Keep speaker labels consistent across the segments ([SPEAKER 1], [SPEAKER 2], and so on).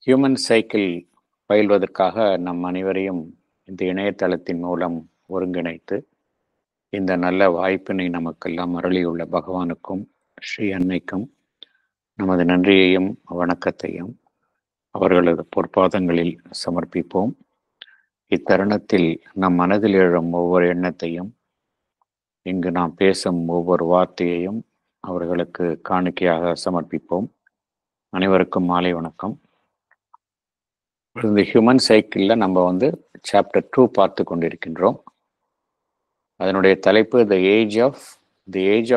[SPEAKER 1] Human cycle பயில்வதற்காக நம் அனைவரையும் இந்த இணையதளத்தின் மூலம் ஒருங்கிணைத்து இந்த நல்ல வாய்ப்பினை நமக்கெல்லாம் அருளியுள்ள பகவானுக்கும் ஸ்ரீ அன்னைக்கும் நமது நன்றியையும் வணக்கத்தையும் அவர்களது பொற்பாதங்களில் சமர்ப்பிப்போம். இத்தருணத்தில் நம் மனதில் எழும் ஒவ்வொரு எண்ணத்தையும், இங்கு நாம் பேசும் ஒவ்வொரு வார்த்தையையும் அவர்களுக்கு காணிக்கையாக சமர்ப்பிப்போம். அனைவருக்கும் மாலை வணக்கம். இந்த ஹியூமன் சைக்கிளில் நம்ம சாப்டர் 2 பார்த்து கொண்டிருக்கின்றோம். அதனுடைய தலைப்பு the age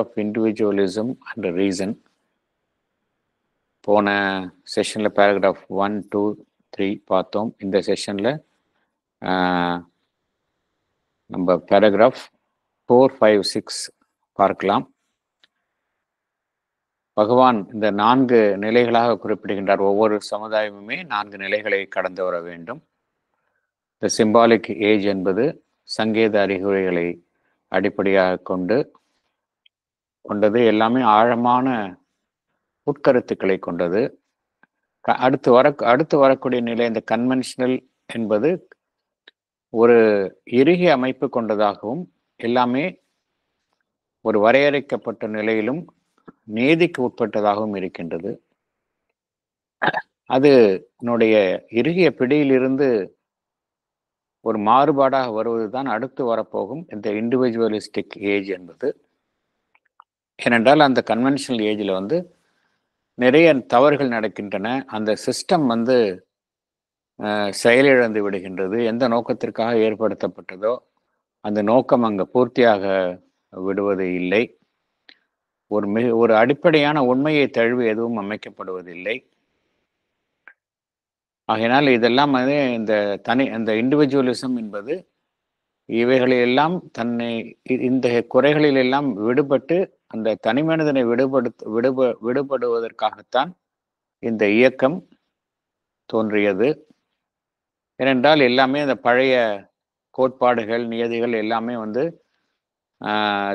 [SPEAKER 1] of individualism and reason. போன செஷனில் பேராகிராஃப் 1, 2, 3 பார்த்தோம். இந்த செஷனில் நம்ம பேராகிராஃப் 4, 5, 6 பார்க்கலாம். பகவான் இந்த 4 நிலைகளாக குறிப்பிடுகின்றார். ஒவ்வொரு சமுதாயமுமே 4 நிலைகளை கடந்து வர வேண்டும். இந்த சிம்பாலிக் ஏஜ் என்பது சங்கேத அறிகுறிகளை அடிப்படையாக கொண்டது, எல்லாமே ஆழமான உட்கருத்துக்களை கொண்டது. அடுத்து வரக்கூடிய நிலை இந்த கன்வென்ஷனல் என்பது ஒரு இறுகிய அமைப்பு கொண்டதாகவும், எல்லாமே ஒரு வரையறுக்கப்பட்ட நிலையிலும் நீதிக்கு உட்பட்டதாகவும் இருக்கின்றது. அது என்னுடைய இறுகிய பிடியிலிருந்து ஒரு மாறுபாடாக வருவதுதான் அடுத்து வரப்போகும் இந்த இண்டிவிஜுவலிஸ்டிக் ஏஜ் என்பது. ஏனென்றால் அந்த கன்வென்ஷனல் ஏஜில் நிறைய தவறுகள் நடக்கின்றன. அந்த சிஸ்டம் செயலிழந்து விடுகின்றது. எந்த நோக்கத்திற்காக ஏற்படுத்தப்பட்டதோ அந்த நோக்கம் அங்கே பூர்த்தியாக விடுவது இல்லை. ஒரு அடிப்படையான உண்மையை தழுவி எதுவும் அமைக்கப்படுவதில்லை. ஆகையினால் இதெல்லாம் இந்த இண்டிவிஜுவலிசம் என்பது இவைகளெல்லாம் இந்த குறைகளிலெல்லாம் விடுபட்டு அந்த தனி மனிதனை விடுபடுவதற்காகத்தான் இந்த இயக்கம் தோன்றியது. ஏனென்றால் எல்லாமே அந்த பழைய கோட்பாடுகள், நியதிகள் எல்லாமே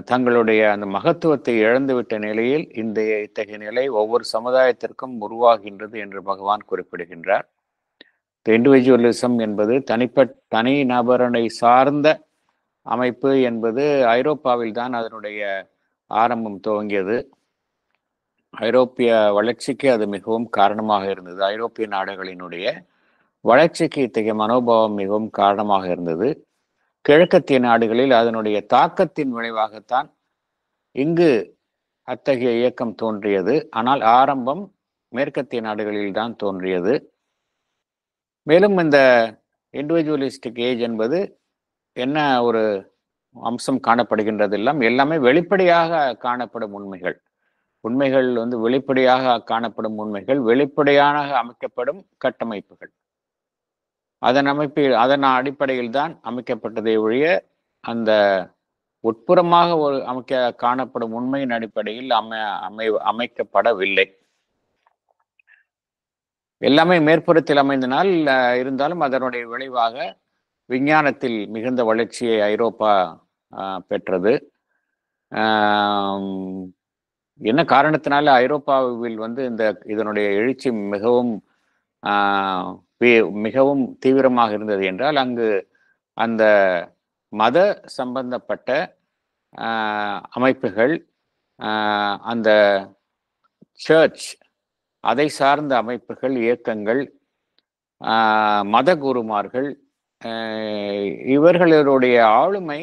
[SPEAKER 1] தங்களுடைய அந்த மகத்துவத்தை இழந்துவிட்ட நிலையில் இத்தகைய நிலை ஒவ்வொரு சமுதாயத்திற்கும் உருவாகின்றது என்று பகவான் குறிப்பிடுகின்றார். இண்டிவிஜுவலிசம் என்பது தனி நபரனை சார்ந்த அமைப்பு என்பது ஐரோப்பாவில் தான் அதனுடைய ஆரம்பம் துவங்கியது. ஐரோப்பிய வளர்ச்சிக்கு அது மிகவும் காரணமாக இருந்தது. ஐரோப்பிய நாடுகளினுடைய வளர்ச்சிக்கு இத்தகைய மனோபாவம் மிகவும் காரணமாக இருந்தது. கிழக்கத்திய நாடுகளில் அதனுடைய தாக்கத்தின் விளைவாகத்தான் இங்கு அத்தகைய இயக்கம் தோன்றியது. ஆனால் ஆரம்பம் மேற்கத்திய நாடுகளில் தான் தோன்றியது. மேலும் இந்த இண்டிவிஜுவலிஸ்டிக் ஏஜ் என்பது என்ன ஒரு அம்சம் காணப்படுகின்றது? எல்லாமே வெளிப்படையாக காணப்படும் உண்மைகள் வெளிப்படையாக காணப்படும் உண்மைகள், வெளிப்படையாக அமைக்கப்படும் கட்டமைப்புகள். அதன் அடிப்படையில் தான் அமைக்கப்பட்டதை ஒழிய அந்த உட்புறமாக காணப்படும் உண்மையின் அடிப்படையில் அமைக்கப்படவில்லை. எல்லாமே மேற்புறத்தில் அமைந்தனால் இருந்தாலும் அதனுடைய விளைவாக விஞ்ஞானத்தில் மிகுந்த வளர்ச்சியை ஐரோப்பா பெற்றது. என்ன காரணத்தினால ஐரோப்பாவில் இதனுடைய எழுச்சி மிகவும் தீவிரமாக இருந்தது என்றால், அங்கு அந்த மத சம்பந்தப்பட்ட அமைப்புகள், அந்த சர்ச் அதை சார்ந்த அமைப்புகள், இயக்கங்கள், மத குருமார்கள், இவர்களுடைய ஆளுமை,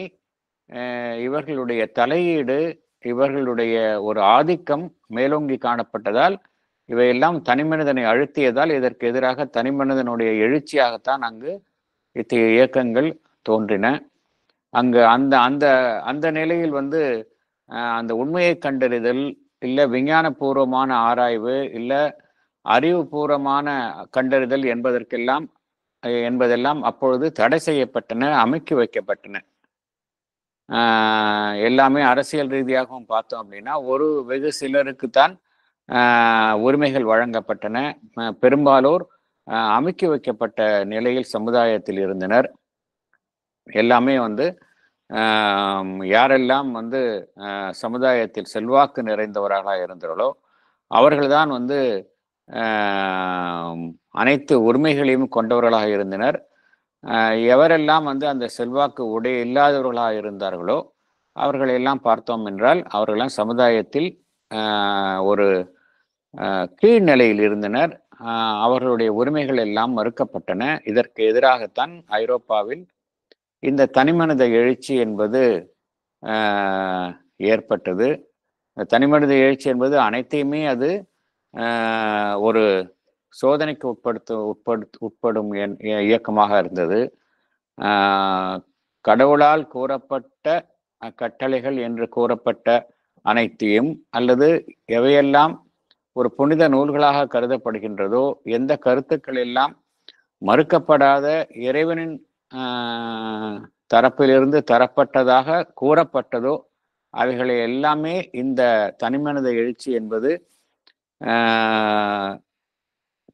[SPEAKER 1] இவர்களுடைய தலையீடு, இவர்களுடைய ஒரு ஆதிக்கம் மேலோங்கி காணப்பட்டதால், இவையெல்லாம் தனிமனிதனை அழுத்தியதால் இதற்கு எதிராக தனிமனிதனுடைய எழுச்சியாகத்தான் அங்கு இத்தகைய இயக்கங்கள் தோன்றின. அங்கு அந்த நிலையில் அந்த உண்மையை கண்டறிதல், இல்லை விஞ்ஞானபூர்வமான ஆராய்வு, இல்லை அறிவுபூர்வமான கண்டறிதல் என்பதெல்லாம் அப்பொழுது தடை செய்யப்பட்டன, அமுக்கி வைக்கப்பட்டன. எல்லாமே அரசியல் ரீதியாகவும் பார்த்தோம் அப்படின்னா ஒரு வெகு சிலருக்குத்தான் உரிமைகள் வழங்கப்பட்டன. பெரும்பாலோர் அமுக்கி வைக்கப்பட்ட நிலையில் சமுதாயத்தில் இருந்தனர். எல்லாமே யாரெல்லாம் சமுதாயத்தில் செல்வாக்கு நிறைந்தவர்களாக இருந்தார்களோ அவர்கள்தான் அனைத்து உரிமைகளையும் கொண்டவர்களாக இருந்தனர். எவரெல்லாம் வந்து அந்த செல்வாக்கு உடைய இல்லாதவர்களாக இருந்தார்களோ அவர்களெல்லாம் பார்த்தோம் என்றால் அவர்களெல்லாம் சமுதாயத்தில் ஒரு கீழ்நிலையில் இருந்தனர். அவர்களுடைய உரிமைகள் எல்லாம் மறுக்கப்பட்டன. இதற்கு எதிராகத்தான் ஐரோப்பாவில் இந்த தனிமனித எழுச்சி என்பது ஏற்பட்டது. தனிமனித எழுச்சி என்பது அனைத்தையுமே அது ஒரு சோதனைக்கு உட்படும் இயக்கமாக இருந்தது. கடவுளால் கூறப்பட்ட கட்டளைகள் என்று கூறப்பட்ட அனைத்தையும் அல்லது எவையெல்லாம் ஒரு புனித நூல்களாக கருதப்படுகின்றதோ, எந்த கருத்துக்கள் எல்லாம் மறுக்கப்படாத இறைவனின் தரப்பிலிருந்து தரப்பட்டதாக கூறப்பட்டதோ அவைகளை எல்லாமே இந்த தனிமனித எழுச்சி என்பது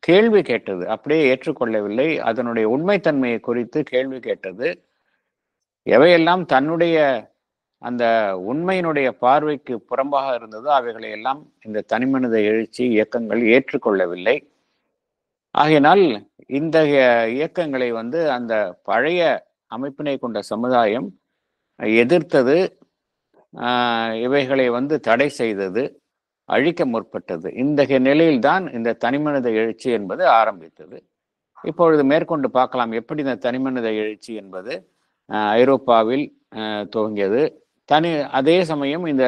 [SPEAKER 1] கேள்வி கேட்டது. அப்படியே ஏற்றுக்கொள்ளவில்லை. அதனுடைய உண்மைத்தன்மையை குறித்து கேள்வி கேட்டது. எவையெல்லாம் தன்னுடைய அந்த உண்மையினுடைய பார்வைக்கு புறம்பாக இருந்ததோ அவைகளை எல்லாம் இந்த தனிமனித எழுச்சி இயக்கங்கள் ஏற்றுக்கொள்ளவில்லை. ஆகையினால் இந்த இயக்கங்களை வந்து அந்த பழைய அமைப்பினை கொண்ட சமுதாயம் எதிர்த்தது. இவைகளை வந்து தடை செய்தது, அழிக்க முற்பட்டது. இந்த நிலையில்தான் இந்த தனிமனித எழுச்சி என்பது ஆரம்பித்தது. இப்பொழுது மேற்கொண்டு பார்க்கலாம் எப்படி இந்த தனிமனித எழுச்சி என்பது ஐரோப்பாவில் துவங்கியது. அதே சமயம் இந்த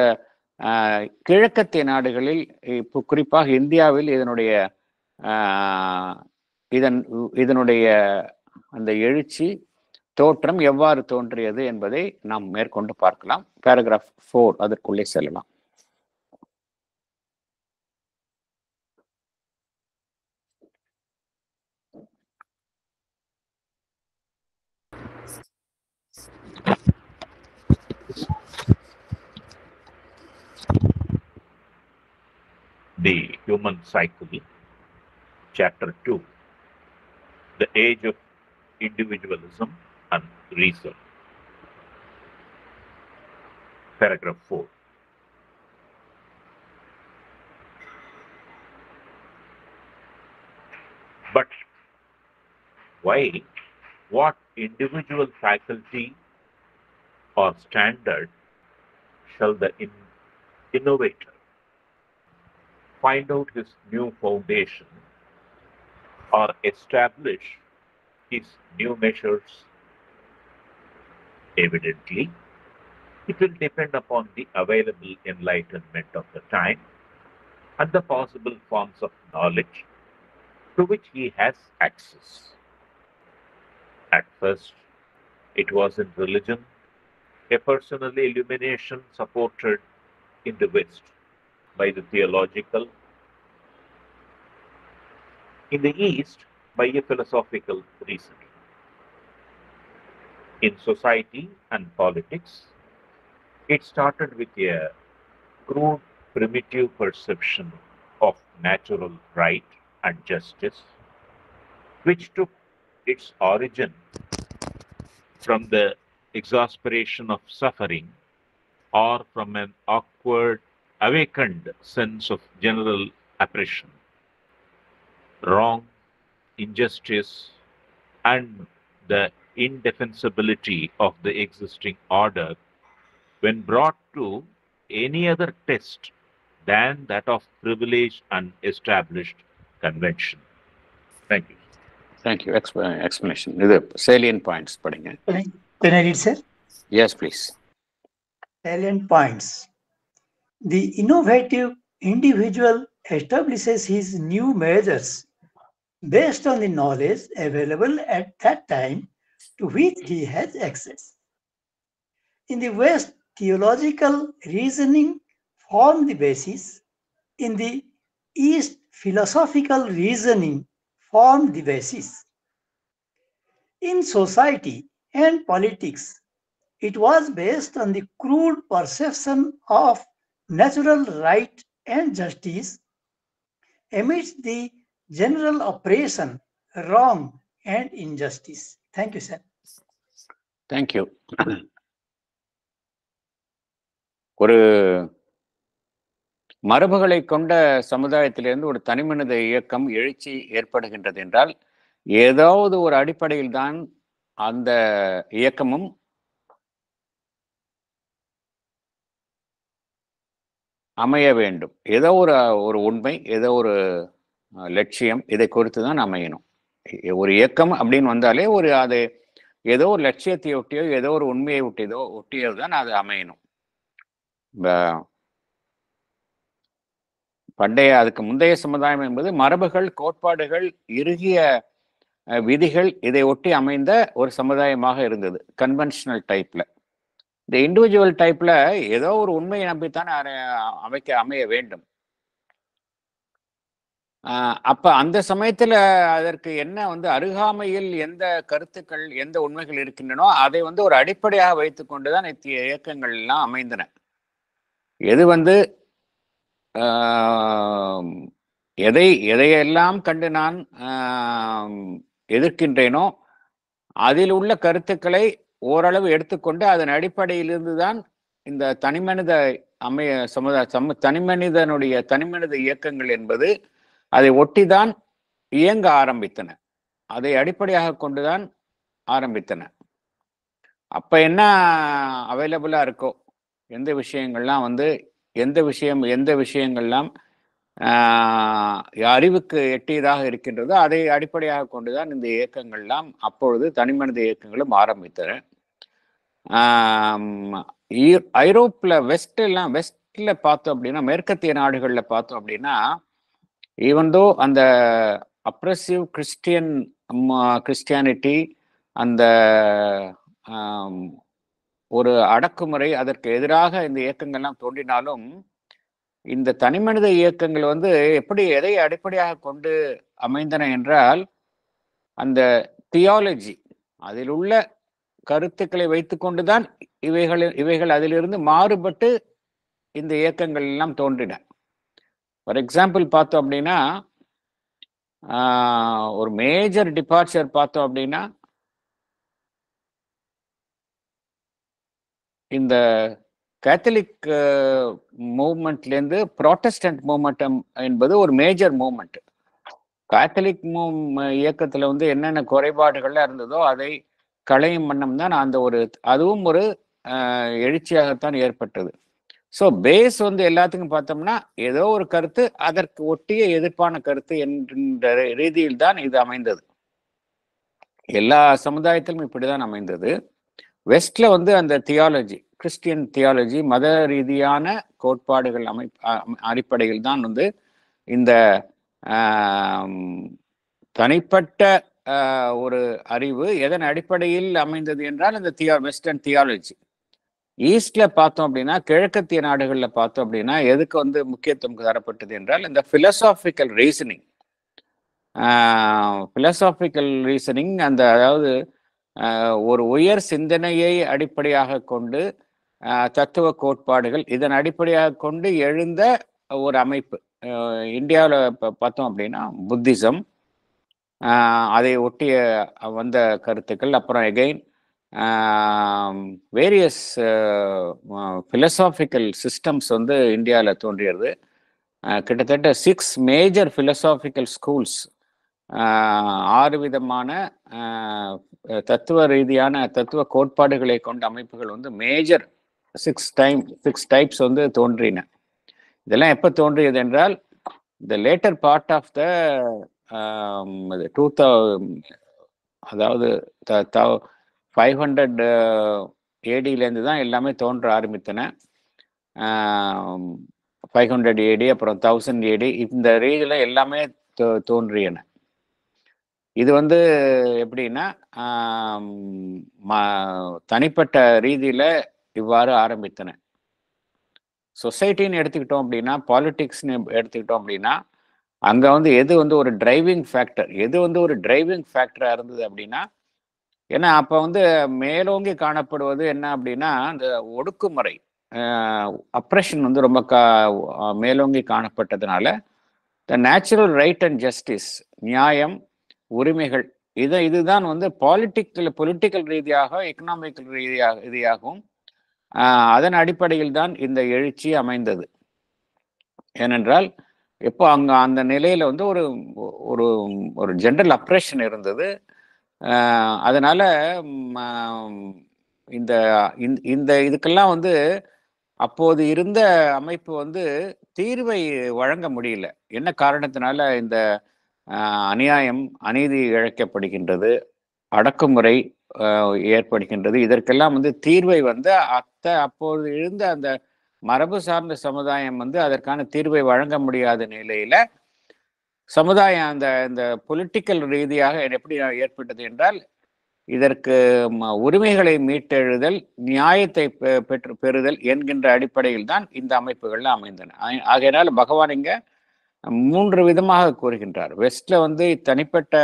[SPEAKER 1] கிழக்கத்திய நாடுகளில், இப்போ குறிப்பாக இந்தியாவில் இதனுடைய அந்த எழுச்சி தோற்றம் எவ்வாறு தோன்றியது என்பதை நாம் மேற்கொண்டு பார்க்கலாம். பேராகிராஃப் 4 அதற்குள்ளே செல்லலாம்.
[SPEAKER 2] The Human Cycle, Chapter 2, The Age of Individualism and Reason. Paragraph 4. But why, what individual faculty or standard shall the innovator find out his new foundation or establish his new measures? Evidently, it will depend upon the available enlightenment of the time and the possible forms of knowledge to which he has access. At first, it was in religion, a personal illumination supported in the West by the theological, in the East by a philosophical reasoning. In society and politics, it started with a crude, primitive perception of natural right and justice, which took its origin from the exasperation of suffering or from an awkward, awakened sense of general oppression. Wrong, injustice, and the indefensibility of the existing order when brought to any other test than that of privileged and established convention. Thank you.
[SPEAKER 1] Thank you. Explanation. The salient points.
[SPEAKER 3] Can I read, sir?
[SPEAKER 1] Yes, please.
[SPEAKER 3] Salient points. The innovative individual establishes his new measures based on the knowledge available at that time to which he has access. In the West, theological reasoning formed the basis. In the East, philosophical reasoning formed the basis. In society and politics, it was based on the crude perception of natural right and justice amidst the general oppression, wrong, and injustice. Thank you, sir.
[SPEAKER 1] Thank you. ஒரு மரபுகளை கொண்ட சமுதாயத்திலிருந்து ஒரு தனிமனித இயக்கம் எழுச்சி ஏற்படுகின்றது என்றால் ஏதாவது ஒரு அடிப்படையில் தான் அந்த இயக்கமும் அமைய வேண்டும். ஏதோ ஒரு உண்மை, ஏதோ ஒரு லட்சியம், இதை குறித்து தான் அமையணும். ஒரு இயக்கம் அப்படின்னு வந்தாலே அது ஏதோ ஒரு லட்சியத்தை ஒட்டியோ ஏதோ ஒரு உண்மையை ஒட்டியோ தான் அது அமையணும். அதுக்கு முந்தைய சமுதாயம் என்பது மரபுகள், கோட்பாடுகள், இறுகிய விதிகள் இதை ஒட்டி அமைந்த ஒரு சமுதாயமாக இருந்தது, கன்வென்ஷனல் டைப்ல. இந்த இண்டிவிஜுவல் டைப்ல ஏதோ ஒரு உண்மையை நம்பித்தான் அமைய வேண்டும். அப்ப அந்த சமயத்துல அதற்கு என்ன அருகாமையில் எந்த கருத்துக்கள், எந்த உண்மைகள் இருக்கின்றனோ அதை ஒரு அடிப்படையாக வைத்துக் கொண்டுதான் இயக்கங்கள் எல்லாம் அமைந்தன. எது எதையெல்லாம் கண்டு நான் எதிர்க்கின்றேனோ அதில் உள்ள கருத்துக்களை ஓரளவு எடுத்துக்கொண்டு அதன் அடிப்படையிலிருந்து தான் இந்த தனிமனித தனிமனித இயக்கங்கள் என்பது அதை ஒட்டிதான் இயங்க ஆரம்பித்தன. அதை அடிப்படையாக கொண்டுதான் ஆரம்பித்தன. அப்ப என்ன அவைலபிளா இருக்கோ, எந்த விஷயங்கள்லாம் அறிவுக்கு எட்டியதாக இருக்கின்றதோ அதை அடிப்படையாக கொண்டுதான் இந்த இயக்கங்கள்லாம் அப்பொழுது தனிமனித இயக்கங்களும் ஆரம்பித்தன. ஐரோப்பில் வெஸ்ட்ல பார்த்தோம் அப்படின்னா, மேற்கத்திய நாடுகள்ல பார்த்தோம் அப்படின்னா, ஈவன்தோ அந்த அப்ரெசிவ் கிறிஸ்டியானிட்டி, அந்த ஒரு அடக்குமுறை, அதற்கு எதிராக இந்த இயக்கங்கள்லாம் தோன்றினாலும் இந்த தனிமனித இயக்கங்கள் எதை அடிப்படையாக கொண்டு அமைந்தன என்றால் அந்த தியாலஜி, அதில் உள்ள கருத்துக்களை வைத்துக்கொண்டுதான் இவைகள் அதிலிருந்து மாறுபட்டு இந்த இயக்கங்கள் எல்லாம் தோன்றின. ஃபார் எக்ஸாம்பிள் பார்த்தோம் அப்படின்னா, ஒரு மேஜர் டிபார்ச்சர் பார்த்தோம் அப்படின்னா, இந்த கேத்தலிக் மூவ்மெண்ட்லேருந்து ப்ராட்டஸ்டன்ட் மூவ்மெண்ட் என்பது ஒரு மேஜர் மூவ்மெண்ட். கேத்தலிக் இயக்கத்துல என்னென்ன குறைபாடுகள்லாம் இருந்ததோ அதை களையும் வண்ணம் தான் அதுவும் ஒரு எழுச்சியாகத்தான் ஏற்பட்டது. ஸோ பேஸ் எல்லாத்துக்கும் பார்த்தோம்னா ஏதோ ஒரு கருத்து, அதற்கு ஒட்டிய எதிர்ப்பான கருத்து என்ற ரீதியில் தான் இது அமைந்தது. எல்லா சமுதாயத்திலும் இப்படிதான் அமைந்தது. வெஸ்ட்ல அந்த தியாலஜி, கிறிஸ்டியன் தியாலஜி, மத ரீதியான கோட்பாடுகள் அடிப்படையில் தான் இந்த தனிப்பட்ட ஒரு அறிவு எதன் அடிப்படையில் அமைந்தது என்றால் இந்த வெஸ்டர்ன் தியாலஜி. ஈஸ்ட்ல பார்த்தோம் அப்படின்னா, கிழக்கத்திய நாடுகள்ல பார்த்தோம் அப்படின்னா எதுக்கு முக்கியத்துவம் தரப்பட்டது என்றால் இந்த பிலசாபிக்கல் ரீசனிங். அதாவது ஒரு உயர் சிந்தனையை அடிப்படையாக கொண்டு தத்துவ கோட்பாடுகள் இதன் அடிப்படையாக கொண்டு எழுந்த ஒரு அமைப்பு. இந்தியாவில் பார்த்தோம் அப்படின்னா புத்திசம், அதை ஒட்டிய வந்த கருத்துக்கள், அப்புறம் எகைன் வேரியஸ் பிலசாபிக்கல் சிஸ்டம்ஸ் இந்தியாவில் தோன்றியது. கிட்டத்தட்ட 6 மேஜர் பிலசாபிக்கல் ஸ்கூல்ஸ், 6 விதமான தத்துவ ரீதியான தத்துவ கோட்பாடுகளை கொண்ட அமைப்புகள் மேஜர் 6 டைப்ஸ் தோன்றின. இதெல்லாம் எப்போ தோன்றியது என்றால் the later part of the 500 AD-லேருந்து தான் எல்லாமே தோன்ற ஆரம்பித்தன. 500 AD, அப்புறம் 1000 AD, இந்த ரீதியில் எல்லாமே தோன்றியன. இது எப்படின்னா தனிப்பட்ட ரீதியில் இவ்வாறு ஆரம்பித்தன. சொசைட்டின்னு எடுத்துக்கிட்டோம் அப்படின்னா, பாலிட்டிக்ஸ்ன்னு எடுத்துக்கிட்டோம் அப்படின்னா, அங்கே எது ஒரு டிரைவிங் ஃபேக்டர், ஒரு டிரைவிங் ஃபேக்டராக இருந்தது அப்படின்னா, ஏன்னா அப்போ மேலோங்கி காணப்படுவது என்ன அப்படின்னா இந்த ஒடுக்குமுறை, அப்ரெஷன் ரொம்ப மேலோங்கி காணப்பட்டதுனால the natural right and justice, நியாயம், உரிமைகள், இதுதான் பொலிட்டிக்கல் ரீதியாக, எக்கனாமிக்கல் ரீதியாகவும் அதன் அடிப்படையில் தான் இந்த எழுச்சி அமைந்தது. ஏனென்றால் இப்போ அந்த நிலையில வந்து ஒரு ஒரு ஒரு ஜென்ரல் அப்ரேஷன் இருந்தது. அதனால இந்த இந்த இதுக்கெல்லாம் வந்து அப்போது இருந்த அமைப்பு வந்து தீர்வை வழங்க முடியல. என்ன காரணத்தினால இந்த அநியாயம், அநீதி இழைக்கப்படுகின்றது, அடக்குமுறை ஏற்படுகின்றது. இதற்கெல்லாம் வந்து தீர்வை வந்து அப்போது இருந்த அந்த மரபு சார்ந்த சமுதாயம் வந்து அதற்கான தீர்வை வழங்க முடியாத நிலையில சமுதாயம் இந்த பொலிட்டிக்கல் ரீதியாக எப்படி ஏற்பட்டது என்றால், இதற்கு உரிமைகளை மீட்டெழுதல், நியாயத்தை பெறுதல் என்கின்ற அடிப்படையில் தான் இந்த அமைப்புகள்லாம் அமைந்தன. ஆகையினால் பகவான் இங்க 3 விதமாக கூறுகின்றார். வெஸ்ட்ல வந்து தனிப்பட்ட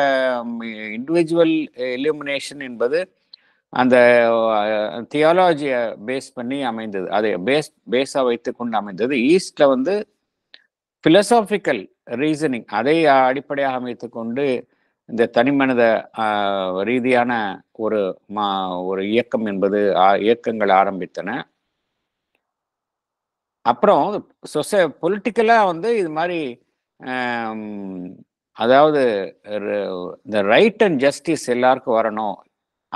[SPEAKER 1] இண்டிவிஜுவல் இலுமினேஷன் என்பது அந்த தியாலஜியை பேஸ் பண்ணி அமைந்தது. அதை பேஸா வைத்து கொண்டு அமைந்தது. ஈஸ்ட்ல வந்து பிலசாபிக்கல் ரீசனிங் அதை அடிப்படையாக அமைத்துக் கொண்டு இந்த தனிமனித ரீதியான ஒரு ஒரு இயக்கம் என்பது இயக்கங்கள் ஆரம்பித்தன. அப்புறம் பொலிட்டிக்கலா வந்து இது மாதிரி அதாவது இந்த ரைட் அண்ட் ஜஸ்டிஸ் எல்லாருக்கும் வரணும்,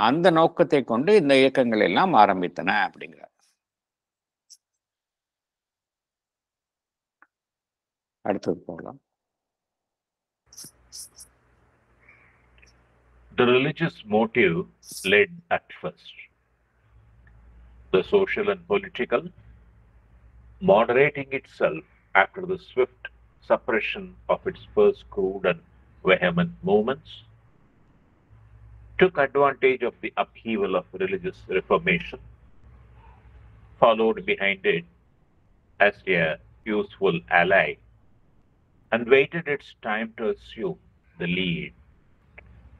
[SPEAKER 1] அந்த நோக்கத்தை கொண்டு இந்த இயக்கங்கள் எல்லாம் ஆரம்பித்தன அப்படிங்கிறார். அடுத்தது போகலாம்.
[SPEAKER 2] The religious motive led at first. The social and political, moderating itself after the swift suppression of its first crude and vehement movements, took advantage of the upheaval of religious reformation, followed behind it as a useful ally, and waited its time to assume the lead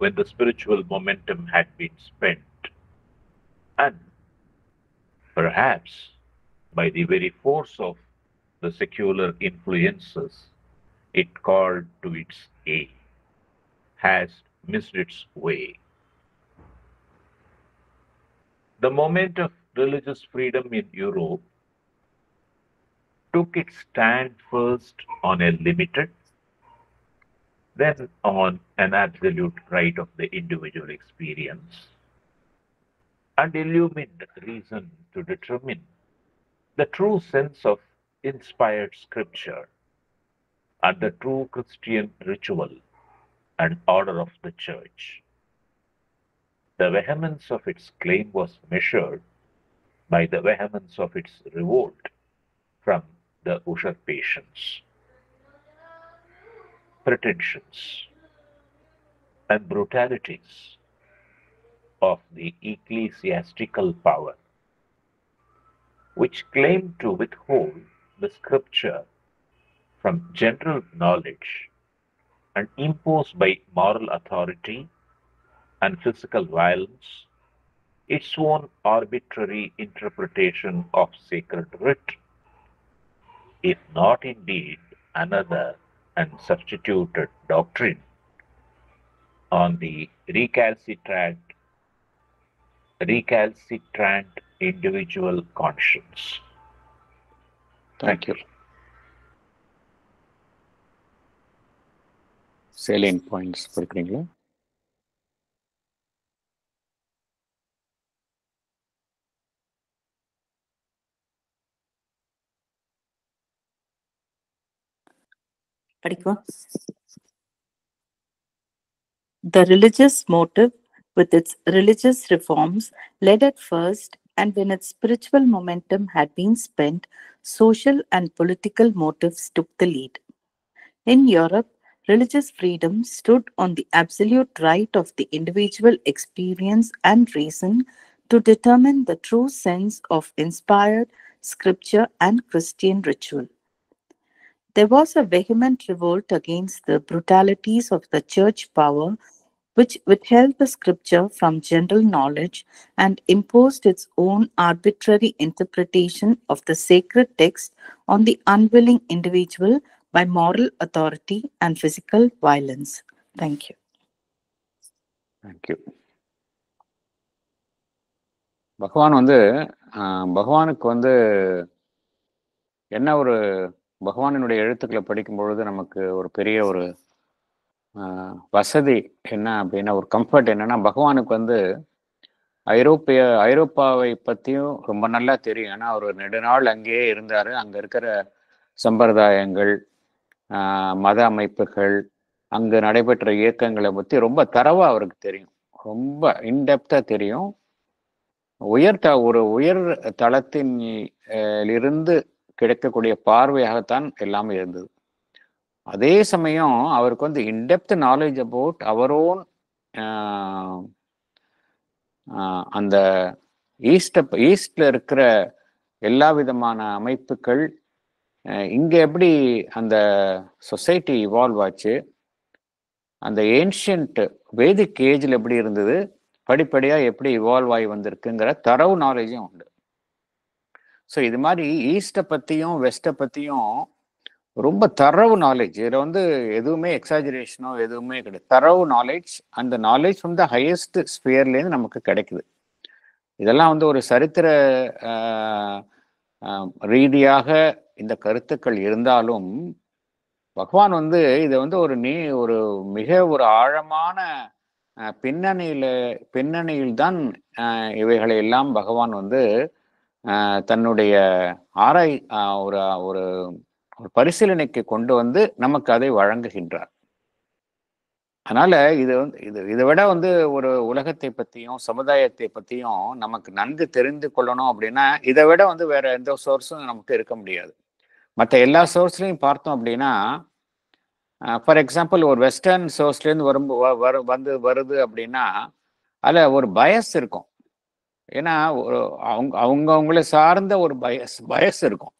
[SPEAKER 2] when the spiritual momentum had been spent, and perhaps by the very force of the secular influences it called to its aid, has missed its way. The moment of religious freedom in Europe took its stand first on a limited, then on an absolute right of the individual experience, and illumined reason to determine the true sense of inspired scripture and the true Christian ritual and order of the church. The vehemence of its claim was measured by the vehemence of its revolt from the usurpations, pretensions, and brutalities of the ecclesiastical power, which claimed to withhold the scripture from general knowledge and impose by moral authority and physical violence its own arbitrary interpretation of sacred writ, if not indeed another and substituted doctrine on the recalcitrant individual conscience.
[SPEAKER 1] Thank you. Salient points கொடுக்குறீங்களா?
[SPEAKER 4] The religious motive, with its religious reforms, led at first, and when its spiritual momentum had been spent, social and political motives took the lead. In Europe, religious freedom stood on the absolute right of the individual experience and reason to determine the true sense of inspired scripture and Christian ritual. There was a vehement revolt against the brutalities of the church power, which withheld the scripture from general knowledge and imposed its own arbitrary interpretation of the sacred text on the unwilling individual by moral authority and physical violence. Thank you.
[SPEAKER 1] Thank you. பகவானுக்கு வந்து என்ன ஒரு பகவானினுடைய எழுத்துக்களை படிக்கும் பொழுது நமக்கு ஒரு பெரிய ஒரு வசதி என்ன அப்படின்னா, ஒரு கம்ஃபர்ட் என்னன்னா, பகவானுக்கு வந்து ஐரோப்பாவை பற்றியும் ரொம்ப நல்லா தெரியும். ஏன்னா அவர் நெடுநாள் அங்கேயே இருந்தார். அங்கே இருக்கிற சம்பிரதாயங்கள், மத அமைப்புகள், அங்கு நடைபெற்ற இயக்கங்களை பற்றி ரொம்ப தரவாக அவருக்கு தெரியும். ரொம்ப இன்டெப்த்தாக தெரியும். ஒரு உயர் தளத்தின் இருந்து கிடைக்கக்கூடிய பார்வையாகத்தான் எல்லாமே இருந்தது. அதே சமயம் அவருக்கு வந்து இன்டெப்த் நாலேஜ் அபவுட் அவர் ஓன் அந்த ஈஸ்ட்ல இருக்கிற எல்லா விதமான அமைப்புகள், இங்க எப்படி அந்த சொசைட்டி இவால்வ் ஆச்சு, அந்த ஏன்ஷியன்ட் வேதிக் ஏஜ்ல எப்படி இருந்தது, படிப்படியா எப்படி இவால்வ் ஆகி வந்திருக்குங்கிற தரவு நாலேஜும் உண்டு. ஸோ இது மாதிரி ஈஸ்ட்டை பற்றியும் வெஸ்ட்டை பற்றியும் ரொம்ப தரவு நாலேஜ். இதில் வந்து எதுவுமே எக்ஸாஜரேஷனோ எதுவுமே கிடையாது. தரவு நாலேஜ், அந்த நாலேஜ் ஃப்ரம் த ஹையஸ்ட் ஸ்பியர்லேருந்து நமக்கு கிடைக்குது. இதெல்லாம் வந்து ஒரு சரித்திர ரீதியாக இந்த கருத்துக்கள் இருந்தாலும், பகவான் வந்து இதை வந்து ஒரு மிக ஒரு ஆழமான பின்னணியில் தான் இவைகளை எல்லாம் பகவான் வந்து தன்னுடைய ஒரு ஒரு பரிசீலனைக்கு கொண்டு வந்து நமக்கு அதை வழங்குகின்றார். அதனால இதை விட வந்து ஒரு உலகத்தை பற்றியும் சமுதாயத்தை பற்றியும் நமக்கு நன்கு தெரிந்து கொள்ளணும் அப்படின்னா, இதை விட வந்து வேற எந்த சோர்ஸும் நமக்கு இருக்க முடியாது. மற்ற எல்லா சோர்ஸ்லையும் பார்த்தோம் அப்படின்னா, ஃபார் எக்ஸாம்பிள் ஒரு வெஸ்டர்ன் சோர்ஸ்லேருந்து வருது அப்படின்னா, அதில் ஒரு பயஸ் இருக்கும். ஏன்னா அவங்கள சார்ந்த ஒரு பயஸ் இருக்கும்.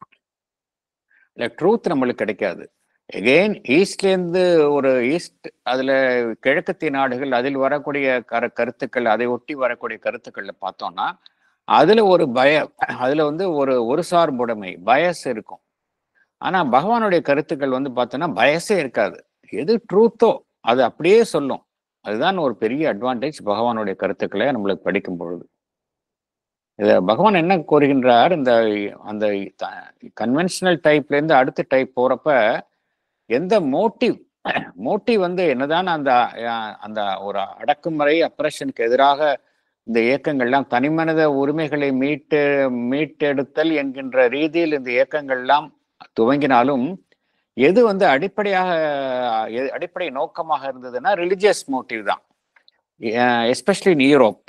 [SPEAKER 1] இல்லை, ட்ரூத் நம்மளுக்கு கிடைக்காது. எகெயின் ஈஸ்ட்லேருந்து அதில் கிழக்கத்திய நாடுகள், அதில் வரக்கூடிய கருத்துக்கள், அதை ஒட்டி வரக்கூடிய கருத்துக்களை பார்த்தோம்னா, அதில் வந்து ஒரு சார்புடைமை பயஸ் இருக்கும். ஆனால் பகவானுடைய கருத்துக்கள் வந்து பார்த்தோன்னா பயஸே இருக்காது. எது ட்ரூத்தோ அது அப்படியே சொல்லும். அதுதான் ஒரு பெரிய அட்வான்டேஜ் பகவானுடைய கருத்துக்களை நம்மளுக்கு படிக்கும் பொழுது. இதை பகவான் என்ன கோருகின்றார், அந்த கன்வென்ஷனல் டைப்லேருந்து அடுத்த டைப் போகிறப்ப எந்த மோட்டிவ் வந்து என்னதான் அந்த ஒரு அடக்குமுறை அப்ரஷனுக்கு எதிராக இந்த இயக்கங்கள்லாம் தனிமனித உரிமைகளை மீட்டெடுத்தல் என்கின்ற ரீதியில் இந்த இயக்கங்கள்லாம் துவங்கினாலும், எது வந்து அடிப்படை நோக்கமாக இருந்ததுன்னா ரிலிஜியஸ் மோட்டிவ் தான். எஸ்பெஷலி இன் யூரோப்,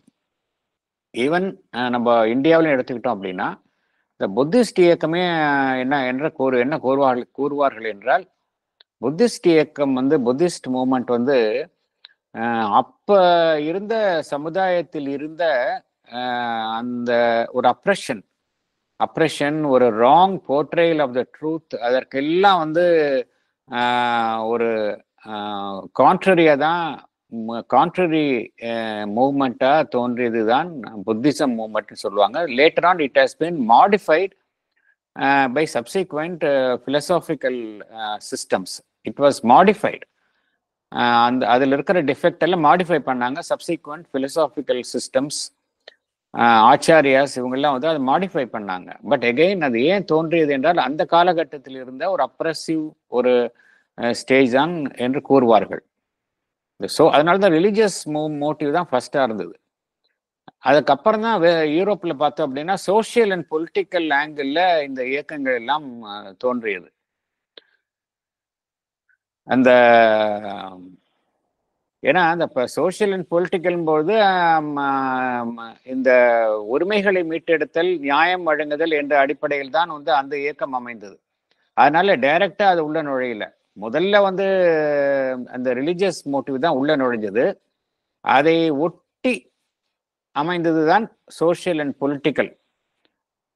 [SPEAKER 1] ஈவன் நம்ம இந்தியாவிலும் எடுத்துக்கிட்டோம் அப்படின்னா, இந்த புத்திஸ்ட் இயக்கமே என்ன கூறுவார்கள் என்றால், புத்திஸ்ட் இயக்கம் வந்து புத்திஸ்ட் மூமெண்ட் வந்து அப்ப இருந்த சமுதாயத்தில் இருந்த அந்த ஒரு அப்ரெஷன், ஒரு wrong portrayal of the truth, அதற்கெல்லாம் வந்து ஒரு கான்ட்ரரி மூவ்மெண்டா தோன்றியது தான் புத்திசம் மூவ்மெண்ட்னு சொல்லுவாங்க. Later on it has been modified by subsequent philosophical systems. It was modified. அதில் இருக்கிற டிஃபெக்ட் எல்லாம் மாடிஃபை பண்ணாங்க. சப்சிக்வெண்ட் பிலசாபிக்கல் சிஸ்டம்ஸ், ஆச்சாரியாஸ், இவங்கெல்லாம் வந்து அதை மாடிஃபை பண்ணாங்க. பட் எகெயின் அது ஏன் தோன்றியது என்றால், அந்த காலகட்டத்தில் இருந்த ஒரு அப்ரெசிவ் ஒரு ஸ்டேஜ் தான் என்று கூறுவார்கள். ஸோ அதனால தான் ரிலீஜியஸ் மோட்டிவ் தான் ஃபர்ஸ்டா இருந்தது. அதுக்கப்புறம் தான் யூரோப்பில் பார்த்தோம் அப்படின்னா சோசியல் அண்ட் பொலிட்டிக்கல் ஆங்கிள் இந்த இயக்கங்கள் எல்லாம் தோன்றியது. அந்த ஏன்னா அந்த சோசியல் அண்ட் பொலிட்டிக்கல் போது இந்த உரிமைகளை மீட்டெடுத்தல், நியாயம் வழங்குதல் என்ற அடிப்படையில் தான் வந்து அந்த இயக்கம் அமைந்தது. அதனால டைரக்டா அது உள்ள நுழையல. முதல்ல வந்து அந்த ரிலிஜியஸ் மோட்டிவ் தான் உள்ள நுழைஞ்சது. அதை ஒட்டி அமைந்தது தான் சோசியல் அண்ட் பொலிட்டிக்கல்.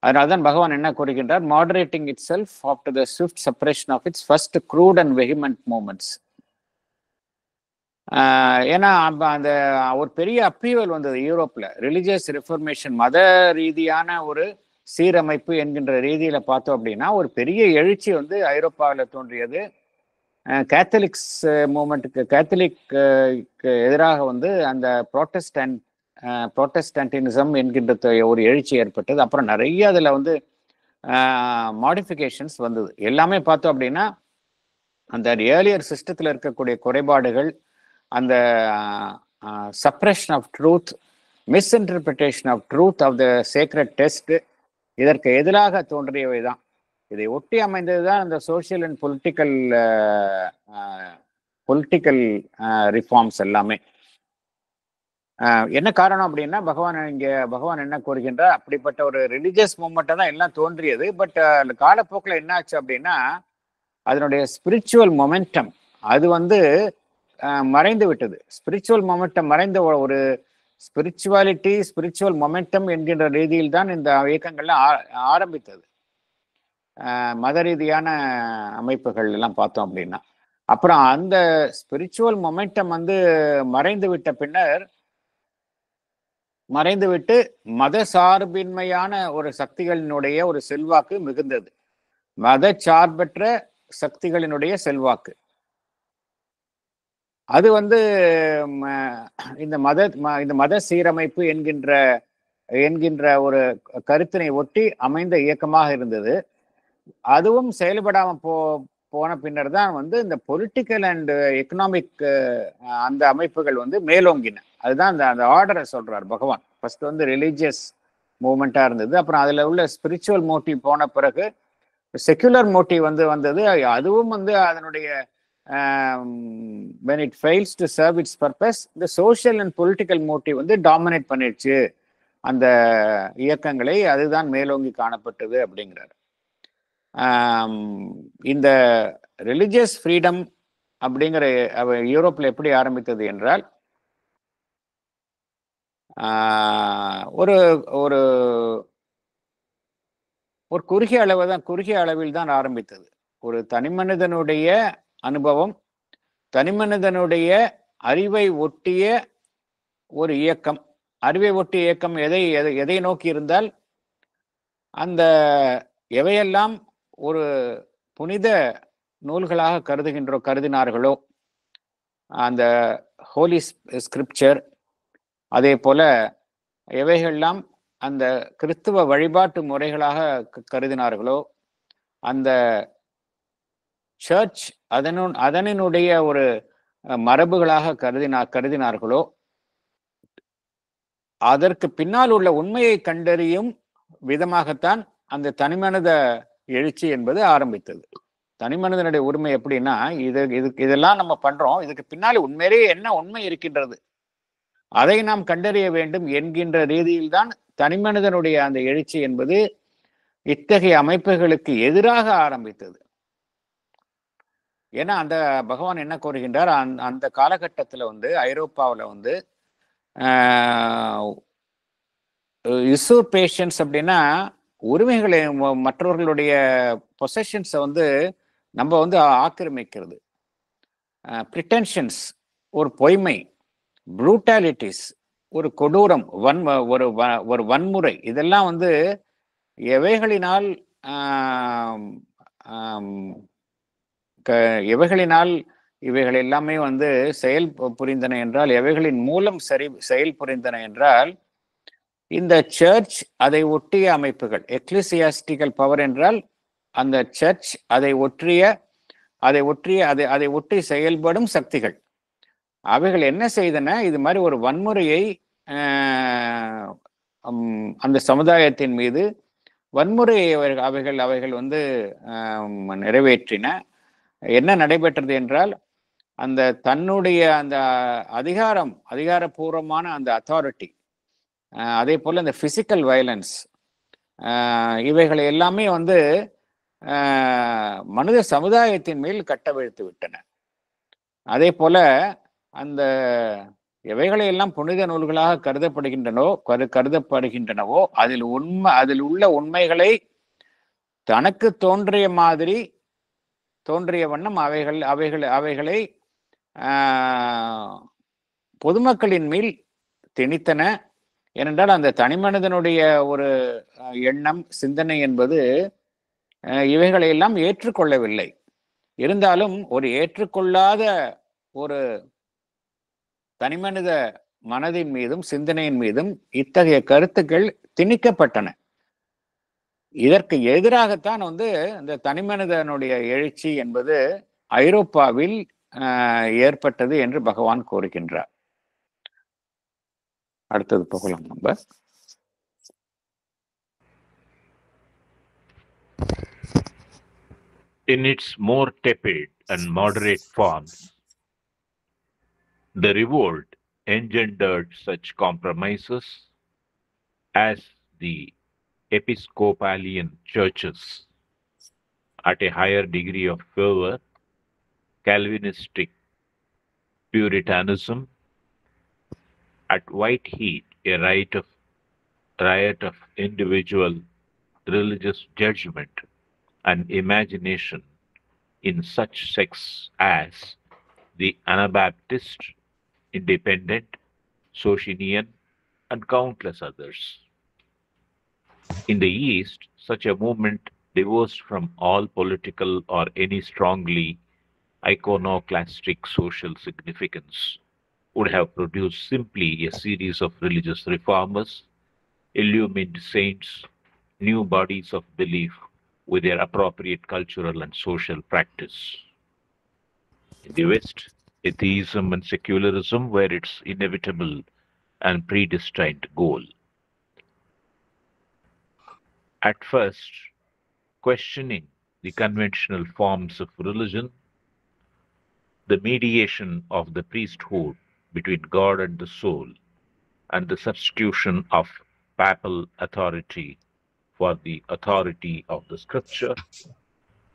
[SPEAKER 1] அதனால தான் பகவான் என்ன கூறுகின்றார், moderating itself after the swift suppression of its first crude and vehement moments. ஏன்னா அந்த ஒரு பெரிய அப்பீவல் வந்தது யூரோப்ல, ரிலிஜியஸ் ரிஃபர்மேஷன், மத ரீதியான ஒரு சீரமைப்பு என்கின்ற ரீதியில பார்த்தோம் அப்படின்னா ஒரு பெரிய எழுச்சி வந்து ஐரோப்பாவில் தோன்றியது. கேத்தலிக்ஸ் மூமெண்ட்டுக்கு, கேத்தலிக் எதிராக வந்து அந்த புரோட்டஸ்டன்டினிசம் என்கின்ற ஒரு எழுச்சி ஏற்பட்டது. அப்புறம் நிறைய அதில் வந்து மாடிஃபிகேஷன்ஸ் வந்தது. எல்லாமே பார்த்தோம் அப்படின்னா அந்த ஏர்லியர் சிஸ்டத்தில் இருக்கக்கூடிய குறைபாடுகள், அந்த suppression of truth, misinterpretation of truth of the sacred text, இதற்கு எதிராக தோன்றியவை தான். இதை ஒட்டி அமைந்தது தான் அந்த சோசியல் அண்ட் பொலிட்டிக்கல் ரிஃபார்ம்ஸ் எல்லாமே. என்ன காரணம் அப்படின்னா, பகவான் என்ன கூறுகின்றார், அப்படிப்பட்ட ஒரு ரிலிஜியஸ் மூவ்மெண்ட்டை தான் எல்லாம் தோன்றியது. பட் காலப்போக்கில் என்ன ஆச்சு அப்படின்னா, அதனுடைய ஸ்பிரிச்சுவல் மொமெண்டம் அது வந்து மறைந்து விட்டது. ஸ்பிரிச்சுவல் மொமெண்டம் மறைந்த ஒரு ஸ்பிரிச்சுவல் மொமெண்டம் என்கின்ற ரீதியில் தான் இந்த இயக்கங்கள்லாம் ஆரம்பித்தது. மத ரீதியான அமைப்புகள் எல்லாம் பார்த்தோம் அப்படின்னா, அப்புறம் அந்த ஸ்பிரிச்சுவல் மொமெண்டம் வந்து மறைந்துவிட்டு மத சார்பின்மையான ஒரு சக்திகளினுடைய ஒரு செல்வாக்கு மிகுந்தது. மத சார்பற்ற சக்திகளினுடைய செல்வாக்கு அது வந்து இந்த மத சீரமைப்பு என்கின்ற ஒரு கருத்தினை ஒட்டி அமைந்த இயக்கமாக இருந்தது. அதுவும் செயல்படாம போன பின்னர் தான் வந்து இந்த பொலிட்டிக்கல் அண்ட் எக்கனாமிக் அந்த அமைப்புகள் வந்து மேலோங்கின. அதுதான் அந்த ஆர்டரை சொல்றார் பகவான். ஃபர்ஸ்ட் வந்து ரிலீஜியஸ் மூவ்மெண்டா இருந்தது, அப்புறம் அதுல உள்ள ஸ்பிரிச்சுவல் மோட்டிவ் போன பிறகு செக்குலர் மோட்டிவ் வந்தது. அதுவும் வந்து அதனுடைய when it fails to serve its purpose, the social and political motive வந்து டாமினேட் பண்ணிடுச்சு அந்த இயக்கங்களை. அதுதான் மேலோங்கி காணப்பட்டது அப்படிங்கிறார். இந்த ரிலிஜியஸ் ஃப்ரீடம் அப்படிங்கிற யூரோப்பில் எப்படி ஆரம்பித்தது என்றால், ஒரு ஒரு ஒரு குறுகிய அளவில் தான் ஆரம்பித்தது. ஒரு தனிமனிதனுடைய அனுபவம், தனிமனிதனுடைய அறிவை ஒட்டிய ஒரு இயக்கம். அறிவை ஒட்டிய இயக்கம் எதை நோக்கி இருந்தால், அந்த எவையெல்லாம் ஒரு புனித நூல்களாக கருதினார்களோ, அந்த ஹோலி ஸ்கிரிப்சர், அதே போல எவைகள்லாம் அந்த கிறிஸ்துவ வழிபாட்டு முறைகளாக கருதினார்களோ, அந்த சர்ச் அதனுடைய ஒரு மரபுகளாக கருதினார்களோ, அதற்கு பின்னால் உள்ள உண்மையை கண்டறியும் விதமாகத்தான் அந்த தனிமனித எழுச்சி என்பது ஆரம்பித்தது. தனிமனிதனுடைய உரிமை எப்படின்னா, இதெல்லாம் நம்ம பண்றோம், இதுக்கு பின்னாலே உண்மையிலேயே என்ன உண்மை இருக்கின்றது, அதை நாம் கண்டறிய வேண்டும் என்கின்ற ரீதியில் தான் தனிமனிதனுடைய அந்த எழுச்சி என்பது இத்தகைய அமைப்புகளுக்கு எதிராக ஆரம்பித்தது. ஏன்னா அந்த பகவான் என்ன கூறுகின்றார், அந்த காலகட்டத்தில் வந்து ஐரோப்பாவில் வந்து யூசர்பேஷன்ஸ் அப்படின்னா உரிமைகளை, மற்றவர்களுடைய பொசஷன்ஸை வந்து நம்ம வந்து ஆக்கிரமிக்கிறது, பிரிட்டென்ஷன்ஸ் ஒரு பொய்மை, ப்ரூட்டாலிட்டிஸ் ஒரு கொடூரம், ஒரு வன்முறை, இதெல்லாம் வந்து எவைகளினால் இவைகள் எல்லாமே வந்து செயல் புரிந்தன என்றால், எவைகளின் மூலம் செயல் புரிந்தன என்றால், இந்த சர்ச் அதை ஒட்டிய அமைப்புகள், எக்லிசியாஸ்டிக்கல் பவர் என்றால் அந்த சர்ச் அதை ஒட்டி செயல்படும் சக்திகள். அவைகள் என்ன செய்தன, இது மாதிரி ஒரு வன்முறையை அந்த சமுதாயத்தின் மீது வன்முறையை அவைகள் வந்து நிறைவேற்றின. என்ன நடைபெற்றது என்றால், அந்த தன்னுடைய அந்த அதிகாரபூர்வமான அந்த அத்தாரிட்டி, அதே போல இந்த பிசிக்கல் வயலன்ஸ், இவைகளை எல்லாமே வந்து மனித சமுதாயத்தின் மேல் கட்டவிழ்த்து விட்டன. அதே போல அந்த எவைகளை எல்லாம் புனித நூல்களாக கருதப்படுகின்றனவோ அதில் உள்ள உண்மைகளை தனக்கு தோன்றிய வண்ணம் அவைகளை பொதுமக்களின் மேல் திணித்தன. ஏனென்றால் அந்த தனிமனிதனுடைய ஒரு எண்ணம், சிந்தனை என்பது இவைகளை எல்லாம் ஏற்றுக்கொள்ளவில்லை. இருந்தாலும் ஒரு ஏற்றுக்கொள்ளாத ஒரு தனிமனித மனதின் மீதும் சிந்தனையின் மீதும் இத்தகைய கருத்துக்கள் திணிக்கப்பட்டன. இதற்கு எதிராகத்தான் வந்து இந்த தனிமனிதனுடைய எழுச்சி என்பது ஐரோப்பாவில் ஏற்பட்டது என்று பகவான் கூறுகின்றார். அடுத்தது போகலாம் நம்ம.
[SPEAKER 2] In its more tepid and moderate forms, the revolt engendered such compromises as the Episcopalian churches at a higher degree of fervor, Calvinistic Puritanism, at white heat, a riot of individual religious judgment and imagination in such sects as the Anabaptist, Independent, Socinian, and countless others. In the East, such a movement divorced from all political or any strongly iconoclastic social significance would have produced simply a series of religious reformers, illumined saints, new bodies of belief with their appropriate cultural and social practice. In the West, atheism and secularism were its inevitable and predestined goal. At first, questioning the conventional forms of religion, the mediation of the priesthood between God and the soul, and the substitution of papal authority for the authority of the scripture,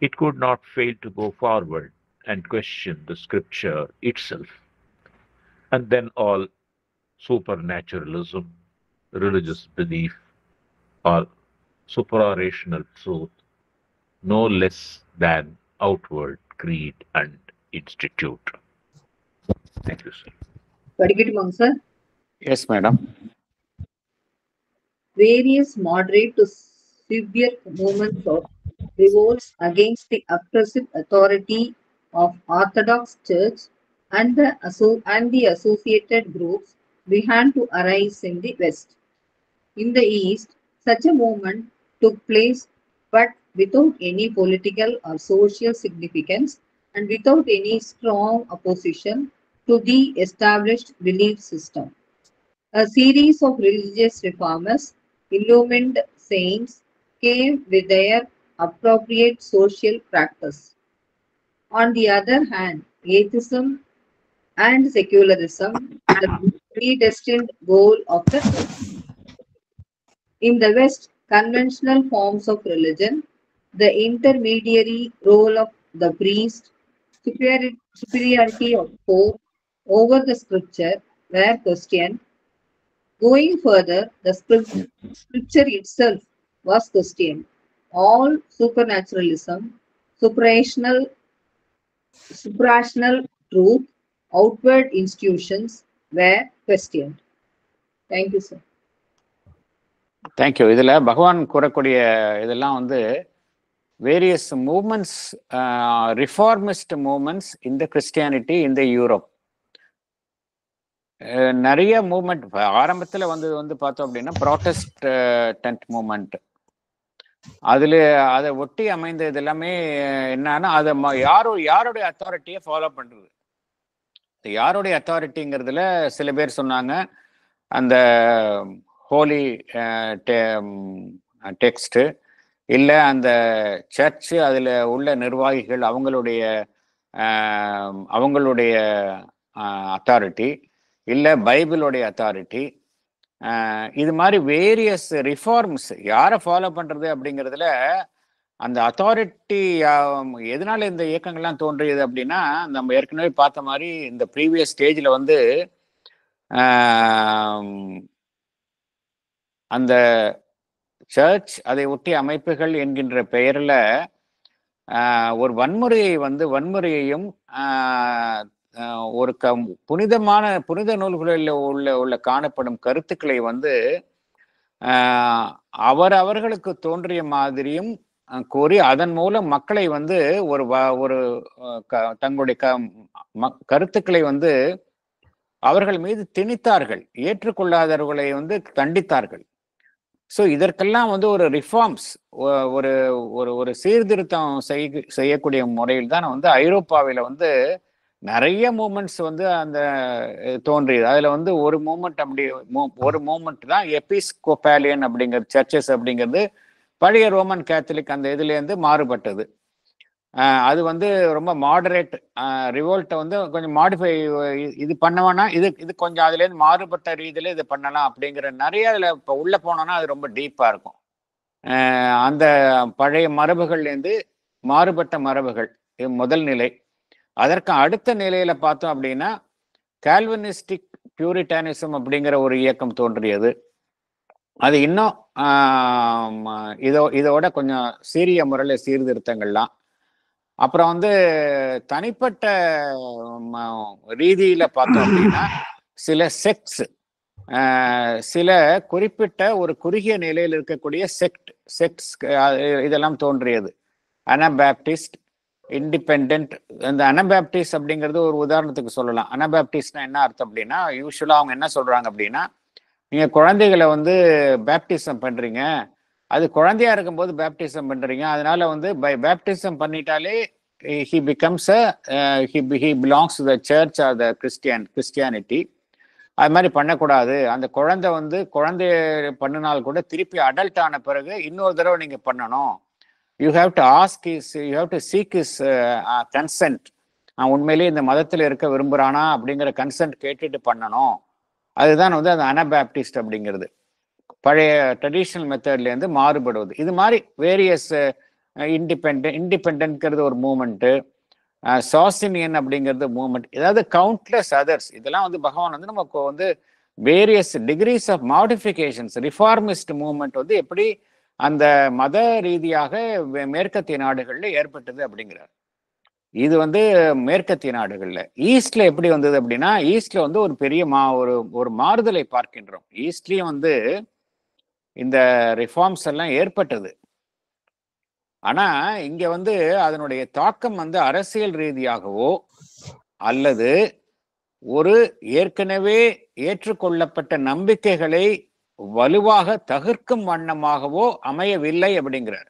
[SPEAKER 2] it could not fail to go forward and question the scripture itself. And then all supernaturalism, religious belief, or suprarational truth, no less than outward creed and institute. Thank you, sir.
[SPEAKER 5] படிக்கட்டுமாங்க sir?
[SPEAKER 1] Yes madam.
[SPEAKER 5] Various moderate to severe movements of revolts against the oppressive authority of Orthodox Church and the associated groups began to arise in the West. In the East, such a movement took place, but without any political or social significance and without any strong opposition to the established belief system. A series of religious reformers, illumined saints, came with their appropriate social practice. On the other hand, atheism and secularism were the predestined goal of the church. In the West, conventional forms of religion, the intermediary role of the priest, superiority of pope over the scripture were questioned. Going further, the scripture itself was questioned. All supernaturalism, suprarational truth, outward institutions were questioned. Thank you, sir.
[SPEAKER 1] Thank you. இதில் பகவான் கூறக்கூடிய இதெல்லாம் வந்து various moments, reformist moments இந்த Christianity இந்த Europe. நிறைய moment ஆரம்பத்தில் வந்தது வந்து பார்த்தோம் அப்படின்னா ப்ராட்டஸ்டன்ட் மூமெண்ட். அதில் அதை ஒட்டி அமைந்த இது எல்லாமே என்னன்னா, அதை யாருடைய அத்தாரிட்டியை ஃபாலோ பண்ணுறது. யாருடைய அத்தாரிட்டிங்கிறதுல சில பேர் சொன்னாங்க அந்த ஹோலி டெக்ஸ்ட்டு, இல்லை அந்த சர்ச்சு, அதில் உள்ள நிர்வாகிகள் அவங்களுடைய அத்தாரிட்டி, இல்லை பைபிளுடைய அத்தாரிட்டி. இது மாதிரி வேரியஸ் ரிஃபார்ம்ஸ் யாரை ஃபாலோ பண்ணுறது அப்படிங்கிறதுல அந்த அத்தாரிட்டி எதனால இந்த இயக்கங்கள்லாம் தோன்றியது அப்படின்னா, நம்ம ஏற்கனவே பார்த்த மாதிரி இந்த ப்ரீவியஸ் ஸ்டேஜில் வந்து அந்த சர்ச், அதை ஒட்டி அமைப்புகள் என்கின்ற பெயரில் ஒரு வன்முறையையும் ஒரு புனித நூல்களில் உள்ள காணப்படும் கருத்துக்களை வந்து அவர்களுக்கு தோன்றிய மாதிரியும் கூறி அதன் மூலம் மக்களை வந்து ஒரு தங்களுடைய கருத்துக்களை வந்து அவர்கள் மீது திணித்தார்கள். ஏற்றுக்கொள்ளாதவர்களை வந்து தண்டித்தார்கள். ஸோ இதற்கெல்லாம் வந்து ஒரு ரிஃபார்ம்ஸ், ஒரு ஒரு ஒரு சீர்திருத்தம் செய்யக்கூடிய முறையில் தான் வந்து ஐரோப்பாவில் வந்து நிறைய மூமெண்ட்ஸ் வந்து அந்த தோன்றியது. அதுல வந்து ஒரு மூமெண்ட் ஒரு மூமெண்ட் தான் எபிஸ்கோபாலியன் அப்படிங்கிறது, சர்ச்சஸ் அப்படிங்கிறது பழைய ரோமன் கேத்தலிக் அந்த இதுல இருந்து மாறுபட்டது. அது வந்து ரொம்ப மாடரேட் ரிவோல்ட்டை வந்து கொஞ்சம் மாடிஃபை இது பண்ணவனா இது கொஞ்சம் அதுலேருந்து மாறுபட்ட ரீதியில இது பண்ணலாம் அப்படிங்கிற நிறைய அதில் இப்போ உள்ள போனோம்னா அது ரொம்ப டீப்பாக இருக்கும். அந்த பழைய மரபுகள்லேருந்து மாறுபட்ட மரபுகள் இது முதல் நிலை. அதற்கு அடுத்த நிலையில பார்த்தோம் அப்படின்னா கால்வினிஸ்டிக் பியூரிட்டானிசம் அப்படிங்கிற ஒரு இயக்கம் தோன்றியது. அது இன்னும் இதோட கொஞ்சம் சீரிய முறையில் சீர்திருத்தங்கள்லாம். அப்புறம் வந்து தனிப்பட்ட ரீதியில பார்த்தோம் அப்படின்னா சில செக்ட்ஸ், சில குறிப்பிட்ட ஒரு குறுகிய நிலையில் இருக்கக்கூடிய செக்ட்ஸ் இதெல்லாம் தோன்றியது. அனபாப்டிஸ்ட், இண்டிபெண்ட். இந்த அனபாப்டிஸ்ட் அப்படிங்கிறது ஒரு உதாரணத்துக்கு சொல்லலாம். அனபாப்டிஸ்ட்னா என்ன அர்த்தம் அப்படின்னா, யூஸ்வலா அவங்க என்ன சொல்றாங்க அப்படின்னா, நீங்க குழந்தைகளை வந்து பேப்டிசம் பண்றீங்க, அது குழந்தையா இருக்கும்போது பேப்டிசம் பண்றீங்க, அதனால வந்து baptism பண்ணிட்டாலே he becomes he belongs to the church or the Christianity. அது மாதிரி பண்ணக்கூடாது. அந்த குழந்தை வந்து குழந்தைய பண்ணினால் கூட திருப்பி அடல்ட் ஆன பிறகு இன்னொரு தடவை நீங்க பண்ணணும். You have to seek his consent. உண்மையிலேயே இந்த மதத்தில் இருக்க விரும்புறானா அப்படிங்கிற கன்சென்ட் கேட்டுட்டு பண்ணணும். அதுதான் வந்து அந்த அனபாப்டிஸ்ட் அப்படிங்கிறது. பழைய ட்ரெடிஷ்னல் மெத்தட்லேருந்து மாறுபடுவது. இது மாதிரி வேரியஸ் இண்டிபெண்ட்ங்கிறது ஒரு மூமெண்ட்டு, சாசினியன் அப்படிங்கிறது மூமெண்ட், ஏதாவது கவுண்ட்லெஸ் அதர்ஸ். இதெல்லாம் வந்து பகவான் வந்து நமக்கு வந்து various degrees of modifications, reformist movement வந்து எப்படி அந்த மத ரீதியாக மேற்கத்திய நாடுகளில் ஏற்பட்டது அப்படிங்கிறார். இது வந்து மேற்கத்திய நாடுகள்ல. ஈஸ்ட்ல எப்படி வந்தது அப்படின்னா, ஈஸ்ட்ல வந்து ஒரு பெரிய ஒரு மாறுதலை பார்க்கின்றோம். ஈஸ்ட்லயும் வந்து இந்த ரிஃபார்ம்ஸ் எல்லாம் ஏற்பட்டது. ஆனா இங்க வந்து அதனுடைய தாக்கம் வந்து அரசியல் ரீதியாகவோ அல்லது ஒரு ஏற்கனவே ஏற்றுக்கொள்ளப்பட்ட நம்பிக்கைகளை வலுவாக தகர்க்கும் வண்ணமாகவோ அமையவில்லை அப்படிங்கிறார்.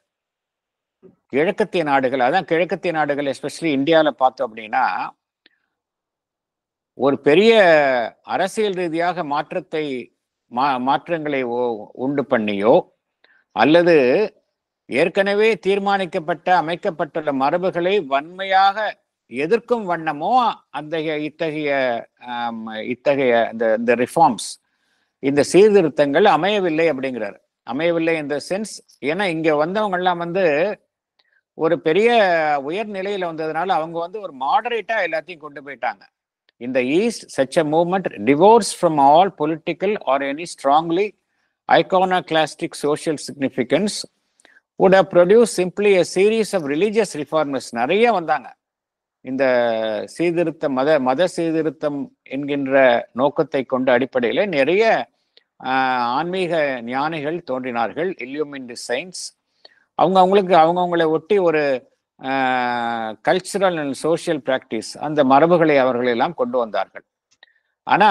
[SPEAKER 1] கிழக்கத்திய நாடுகள், அதான் கிழக்கத்திய நாடுகள் எஸ்பெஷலி இந்தியாவில் பார்த்தோம் அப்படின்னா, ஒரு பெரிய அரசியல் ரீதியாக மாற்றங்களை உண்டு பண்ணியோ அல்லது ஏற்கனவே தீர்மானிக்கப்பட்ட அமைக்கப்பட்டுள்ள மரபுகளை வன்மையாக எதிர்க்கும் வண்ணமோ இத்தகைய இந்த ரிஃபார்ம்ஸ், இந்த சீர்திருத்தங்கள் அமையவில்லை அப்படிங்கிறார். அமையவில்லை இந்த சென்ஸ், ஏன்னா இங்க வந்தவங்க எல்லாம் வந்து ஒரு பெரிய உயர்நிலையில வந்ததுனால அவங்க வந்து ஒரு மாடரேட்டா எல்லாத்தையும் கொண்டு போயிட்டாங்க. In the East, such a movement divorced from all political or any strongly iconoclastic social significance would have produced simply a series of religious reformers. நிறைய வந்தாங்க. இந்த சீர்திருத்தம், மத சீர்திருத்தம் என்கின்ற நோக்கத்தை கொண்ட அடிப்படையில் நிறைய ஆன்மீக ஞானிகள் தோன்றினார்கள், இல்லுமினேட் சயின்ஸ். அவங்களை ஒட்டி ஒரு கல்ச்சுரல் அண்ட் சோசியல் பிராக்டிஸ், அந்த மரபுகளை அவர்கள் எல்லாம் கொண்டு வந்தார்கள். ஆனா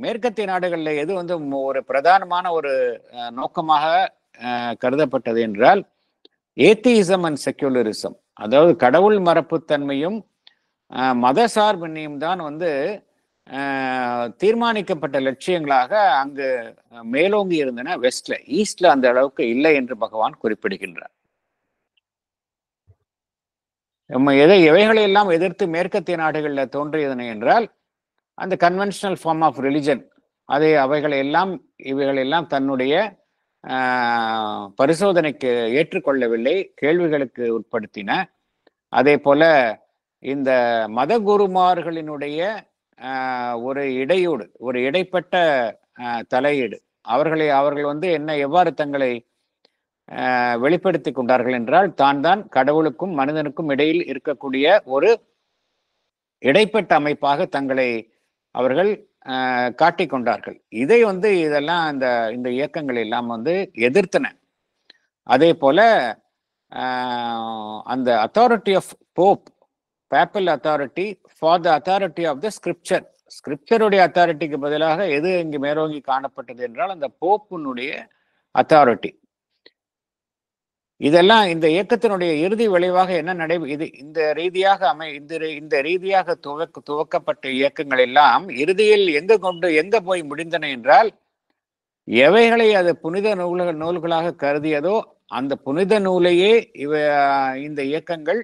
[SPEAKER 1] மேற்கத்திய நாடுகளில் எது வந்து ஒரு பிரதானமான ஒரு நோக்கமாக கருதப்பட்டது என்றால் ஏத்தியிசம் அண்ட் செக்யுலரிசம், அதாவது கடவுள் மரபுத்தன்மையும் மத சார்பின்மையும் தான் வந்து தீர்மானிக்கப்பட்ட லட்சியங்களாக அங்கு மேலோங்கி இருந்தன வெஸ்ட்ல. ஈஸ்ட்ல அந்த அளவுக்கு இல்லை என்று பகவான் குறிப்பிடுகின்றார். எவைகளையெல்லாம் எதிர்த்து மேற்கத்திய நாடுகளில் தோன்றியதனை என்றால் அந்த கன்வென்ஷனல் ஃபார்ம் ஆஃப் ரிலிஜன், இவைகளெல்லாம் தன்னுடைய பரிசோதனைக்கு ஏற்றுக்கொள்ளவில்லை, கேள்விகளுக்கு உட்படுத்தின. அதே போல இந்த மத குருமார்களினுடைய ஒரு இடைப்பட்ட தலையீடு, அவர்கள் வந்து எவ்வாறு தங்களை வெளிப்படுத்தி கொண்டார்கள் என்றால், தான் கடவுளுக்கும் மனிதனுக்கும் இடையில் இருக்கக்கூடிய ஒரு இடைப்பட்ட அமைப்பாக தங்களை அவர்கள் காட்டிக்கொண்டார்கள். இதை வந்து இதெல்லாம் இந்த இயக்கங்கள் எல்லாம் வந்து எதிர்த்தன. அதே போல அந்த authority of Pope, papal authority for the authority of the ஸ்கிரிப்சருடைய அத்தாரிட்டிக்கு பதிலாக எது இங்கு மேலோங்கி காணப்பட்டது என்றால் அந்த போப்புனுடைய அத்தாரிட்டி. இதெல்லாம் இந்த இயக்கத்தினுடைய இறுதி விளைவாக என்ன இந்த ரீதியாக துவக்கப்பட்ட இயக்கங்கள் எல்லாம் இறுதியில் எங்க போய் முடிந்தன என்றால், எவைகளை அது புனித நூல்களாக கருதியதோ அந்த புனித நூலையே இந்த இயக்கங்கள்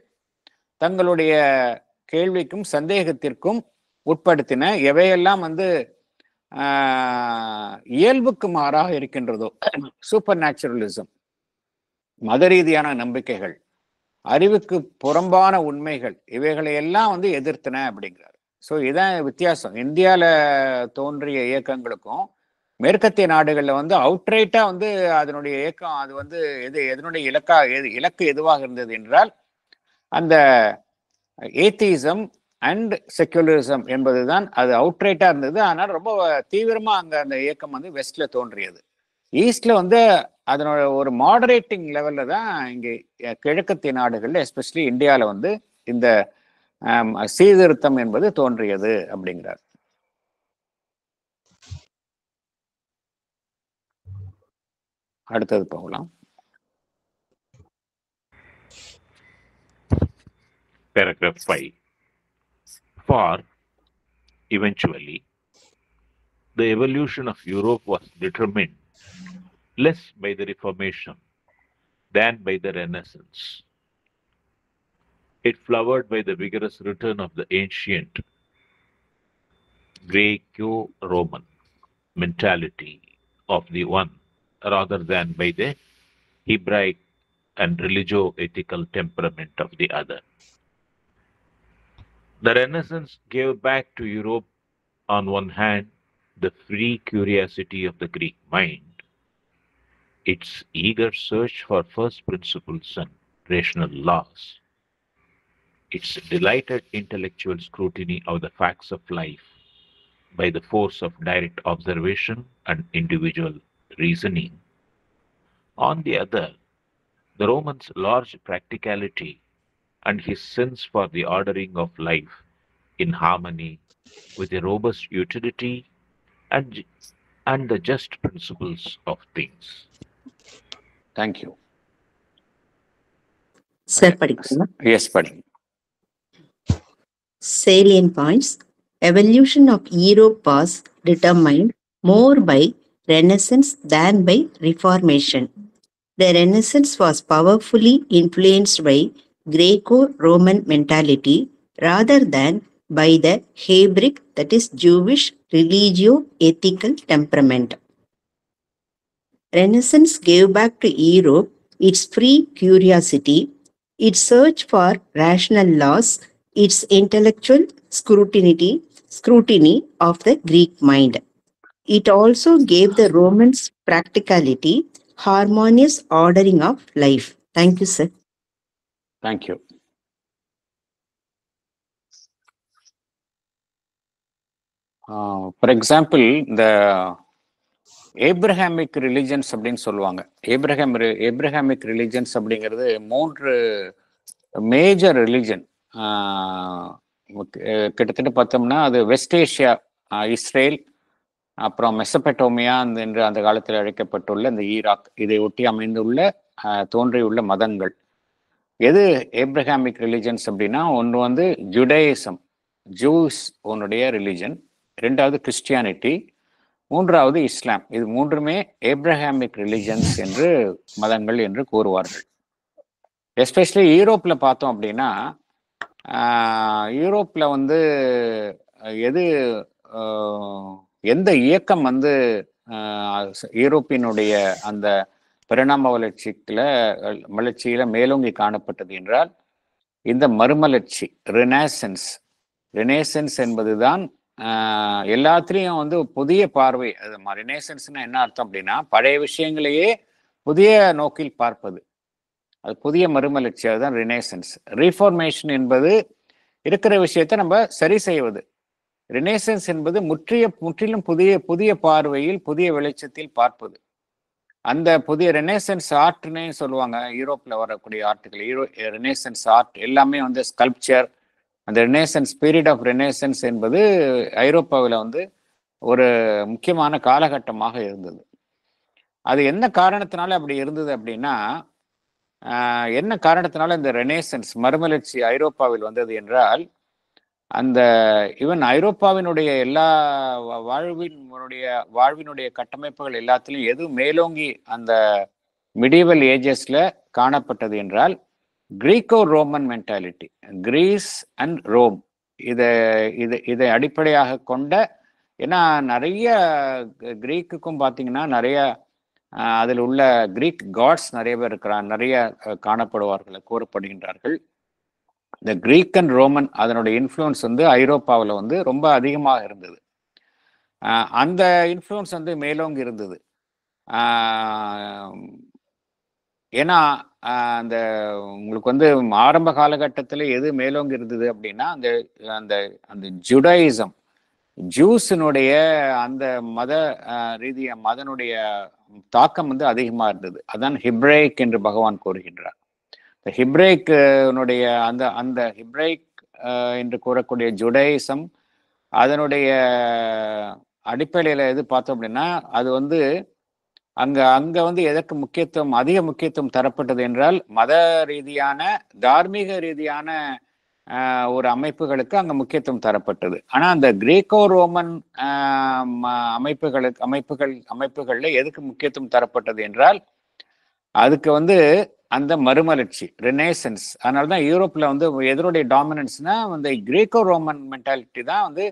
[SPEAKER 1] தங்களுடைய கேள்விக்கும் சந்தேகத்திற்கும் உட்படுத்தின. எவையெல்லாம் இயல்புக்கு மாறாக இருக்கின்றதோ, சூப்பர் நேச்சுரலிசம், மத ரீதியான நம்பிக்கைகள், அறிவுக்கு புறம்பான உண்மைகள், இவைகளை எல்லாம் எதிர்த்தன அப்படிங்கிறார். ஸோ இதான் வித்தியாசம். இந்தியாவில் தோன்றிய இயக்கங்களுக்கும் மேற்கத்திய நாடுகளில் அவுட்ரைட்டா அதனுடைய இயக்கம் அது எதனுடைய இலக்கு எதுவாக இருந்தது என்றால் அந்த ஏத்திசம் அண்ட் செக்குலரிசம் என்பதுதான் அது அவுட்ரைட்டா இருந்தது. ஆனால் ரொம்ப தீவிரமா அந்த இயக்கம் வெஸ்ட்ல தோன்றியது. ஈஸ்ட்ல அதனோட ஒரு மாடரேட்டிங் லெவல்ல தான் இங்கே கிழக்கத்திய நாடுகள்ல எஸ்பெஷலி இந்தியாவில் இந்த சீர்திருத்தம் என்பது தோன்றியது அப்படிங்கிறார். அடுத்தது போகலாம்.
[SPEAKER 2] Paragraph 5. For eventually, the evolution of Europe was determined less by the Reformation than by the Renaissance. It flowered by the vigorous return of the ancient Greco-Roman mentality of the one rather than by the Hebraic and religio-ethical temperament of the other. The Renaissance gave back to Europe, on one hand, the free curiosity of the Greek mind, its eager search for first principles and rational laws, its delighted intellectual scrutiny of the facts of life by the force of direct observation and individual reasoning. On the other, the Roman's large practicality and his sense for the ordering of life in harmony with a robust utility and the just principles of things.
[SPEAKER 1] Thank you.
[SPEAKER 6] Sir, படிக்கலாமா?
[SPEAKER 1] Yes, படிங்க.
[SPEAKER 6] Salient points. Evolution of Europe was determined more by Renaissance than by Reformation. The Renaissance was powerfully influenced by Greco-Roman mentality rather than by the Hebraic, that is Jewish, religio-ethical temperament. Renaissance gave back to Europe its free curiosity, its search for rational laws, its intellectual scrutiny of the Greek mind. It also gave the Romans practicality, harmonious ordering of life. Thank you, sir.
[SPEAKER 1] Thank you. For example, the Abrahamic religions அப்படின்னு சொல்லுவாங்க. Abrahamic religions அப்படிங்கிறது 3 major religion. கிட்டத்தட்ட பார்த்தோம்னா அது west Asia, Israel, அப்புறம் மெசபடோமியா என்று அந்த காலத்தில் அழைக்கப்பட்டுள்ள இந்த ஈராக், இதை ஒட்டி அமைந்துள்ள தோன்றியுள்ள மதங்கள். எது ஏப்ரஹாமிக் ரிலிஜன்ஸ் அப்படின்னா, ஒன்று ஜுடையிசம், ஜூஸ் உன்னுடைய ரிலிஜன், 2வது கிறிஸ்டியானிட்டி, 3வது இஸ்லாம். இது 3மே ஏப்ரஹாமிக் ரிலிஜன்ஸ் என்று மதங்கள் என்று கூறுவார்கள். எஸ்பெஷலி யூரோப்ல பார்த்தோம் அப்படின்னா, யூரோப்ல எந்த இயக்கம் யூரோப்பினுடைய அந்த பரிணாம வளர்ச்சியில மேலோங்கி காணப்பட்டது என்றால் இந்த மறுமலர்ச்சி, ரினேசன்ஸ் என்பதுதான். எல்லாத்திலையும் புதிய பார்வை. அது ரினேசன்ஸ்னா என்ன அர்த்தம் அப்படின்னா, பழைய விஷயங்களையே புதிய நோக்கில் பார்ப்பது, அது புதிய மறுமலர்ச்சி, அதுதான் ரினேசன்ஸ். ரீஃபார்மேஷன் என்பது இருக்கிற விஷயத்தை நம்ம சரி செய்வது. ரினேசன்ஸ் என்பது முற்றிலும் புதிய பார்வையில், புதிய வெளிச்சத்தில் பார்ப்பது. அந்த புதிய ரெனேசன்ஸ் ஆர்ட்னே சொல்லுவாங்க. யூரோப்ல வரக்கூடிய ஆர்ட்டுகள், ரெனேசன்ஸ் ஆர்ட் எல்லாமே ஸ்கல்ப்சர். அந்த ரெனேசன்ஸ், பீரியட் ஆஃப் ரெனேசன்ஸ் என்பது ஐரோப்பாவில் ஒரு முக்கியமான காலகட்டமாக இருந்தது. அது என்ன காரணத்தினால அப்படி இருந்தது அப்படின்னா, என்ன காரணத்தினால இந்த ரெனேசன்ஸ் மறுமலர்ச்சி ஐரோப்பாவில் வந்தது என்றால், அந்த ஈவன் ஐரோப்பாவினுடைய எல்லா வாழ்வினுடைய கட்டமைப்புகள் எல்லாத்திலும் எது மேலோங்கி அந்த மிடிவல் ஏஜஸ்ல காணப்பட்டது என்றால் Greco Roman mentality. Greece and Rome இதை அடிப்படையாக கொண்ட, ஏன்னா நிறைய கிரீக்குக்கும் பார்த்தீங்கன்னா நிறைய அதில் உள்ள கிரீக் காட்ஸ் நிறைய பேர் இருக்கிறார், நிறைய காணப்படுவார்கள், கூறப்படுகின்றார்கள். இந்த கிரீக் அண்ட் ரோமன் அதனுடைய இன்ஃப்ளூயன்ஸ் வந்து ஐரோப்பாவில் வந்து ரொம்ப அதிகமாக இருந்தது. அந்த இன்ஃப்ளூயன்ஸ் வந்து மேலோங்கி இருந்தது. ஏன்னா அந்த உங்களுக்கு வந்து ஆரம்ப காலகட்டத்தில் எது மேலோங்கி இருந்தது அப்படின்னா, அந்த அந்த அந்த ஜுடாயிசம், ஜூஸினுடைய அந்த மத மதனுடைய தாக்கம் வந்து அதிகமா இருந்தது. அதான் ஹிப்ரேக் என்று பகவான் கூறுகின்றார். ஹிப்ரேக்கினுடைய அந்த அந்த ஹிப்ரேக் என்று கூறக்கூடிய ஜுடாயிசம் அதனுடைய அடிப்படையில எது பார்த்தோம் அப்படின்னா, அது வந்து அங்க வந்து எதற்கு அதிக முக்கியத்துவம் தரப்பட்டது என்றால், மத ரீதியான தார்மீக ரீதியான ஒரு அமைப்புகளுக்கு அங்க முக்கியத்துவம் தரப்பட்டது. ஆனா அந்த கிரேக்கோ ரோமன் அமைப்புகள்ல எதுக்கு முக்கியத்துவம் தரப்பட்டது என்றால், அதுக்கு வந்து அந்த மறுமலர்ச்சி, ரெனேசன்ஸ். அதனாலதான் யூரோப்ல வந்து எதனுடைய டாமினன்ஸ்னா வந்து கிரேக்கோ ரோமன் மென்டாலிட்டி தான் வந்து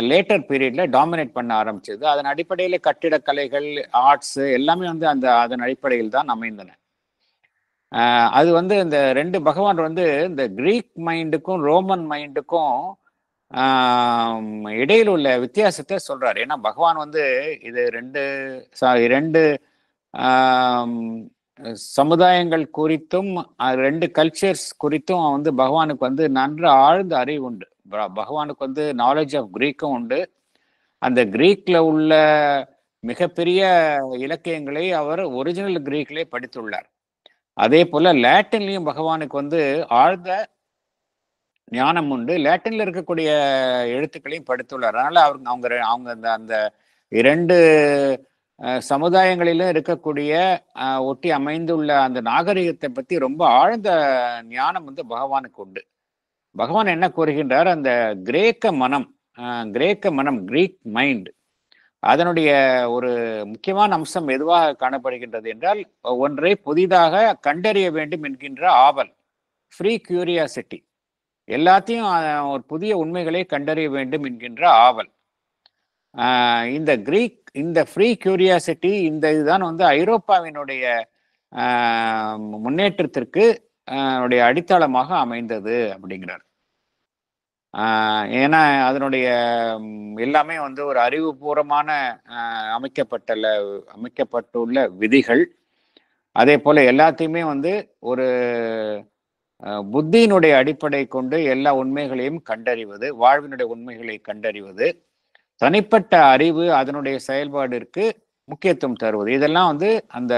[SPEAKER 1] லேட்டர் பீரியட்ல டாமினேட் பண்ண ஆரம்பிச்சது. அதன் அடிப்படையில் கட்டிடக்கலைகள், ஆர்ட்ஸ் எல்லாமே வந்து அதன் அடிப்படையில் தான் அமைந்தன. அது வந்து இந்த ரெண்டு பகவான் வந்து இந்த கிரீக் மைண்டுக்கும் ரோமன் மைண்டுக்கும் இடையில் உள்ள வித்தியாசத்தை சொல்றாரு. ஏன்னா பகவான் வந்து இது ரெண்டு சமுதாயங்கள் குறித்தும் ரெண்டு கல்ச்சர்ஸ் குறித்தும் வந்து பகவானுக்கு வந்து நன்று ஆழ்ந்த அறிவு உண்டு. பகவானுக்கு வந்து நாலேஜ் ஆஃப் கிரீக்கும் உண்டு. அந்த கிரீக்ல உள்ள மிகப்பெரிய இலக்கியங்களை அவர் ஒரிஜினல் கிரீக்லே படித்துள்ளார். அதே போல லாட்டின்லயும் பகவானுக்கு வந்து ஆழ்ந்த ஞானம் உண்டு. லாட்டின்ல இருக்கக்கூடிய எழுத்துக்களையும் படித்துள்ளார். அதனால அவங்க அந்த இரண்டு சமுதாயங்களிலும் இருக்கக்கூடிய ஒட்டி அமைந்துள்ள அந்த நாகரிகத்தை பத்தி ரொம்ப ஆழ்ந்த ஞானம் வந்து பகவானுக்கு உண்டு. பகவான் என்ன கூறுகின்றார், அந்த கிரேக்க மனம் கிரீக் மைண்ட் அதனுடைய ஒரு முக்கியமான அம்சம் எதுவாக காணப்படுகின்றது என்றால், ஒன்றை புதிதாக கண்டறிய வேண்டும் என்கின்ற ஆவல், ஃப்ரீ கியூரியாசிட்டி. எல்லாத்தையும் ஒரு புதிய உண்மைகளை கண்டறிய வேண்டும் என்கின்ற ஆவல். இந்த ஃப்ரீ கியூரியாசிட்டி, இதுதான் வந்து ஐரோப்பாவினுடைய முன்னேற்றத்திற்கு அடித்தளமாக அமைந்தது அப்படிங்கிறார். ஏன்னா அதனுடைய எல்லாமே வந்து ஒரு அறிவுபூர்வமான அமைக்கப்பட்டுள்ள விதிகள். அதே போல எல்லாத்தையுமே வந்து ஒரு புத்தியினுடைய அடிப்படை கொண்டு எல்லா உண்மைகளையும் கண்டறிவது, வாழ்வினுடைய உண்மைகளை கண்டறிவது, தனிப்பட்ட அறிவு அதனுடைய செயல்பாடிற்கு முக்கியத்துவம் தருவது, இதெல்லாம் வந்து அந்த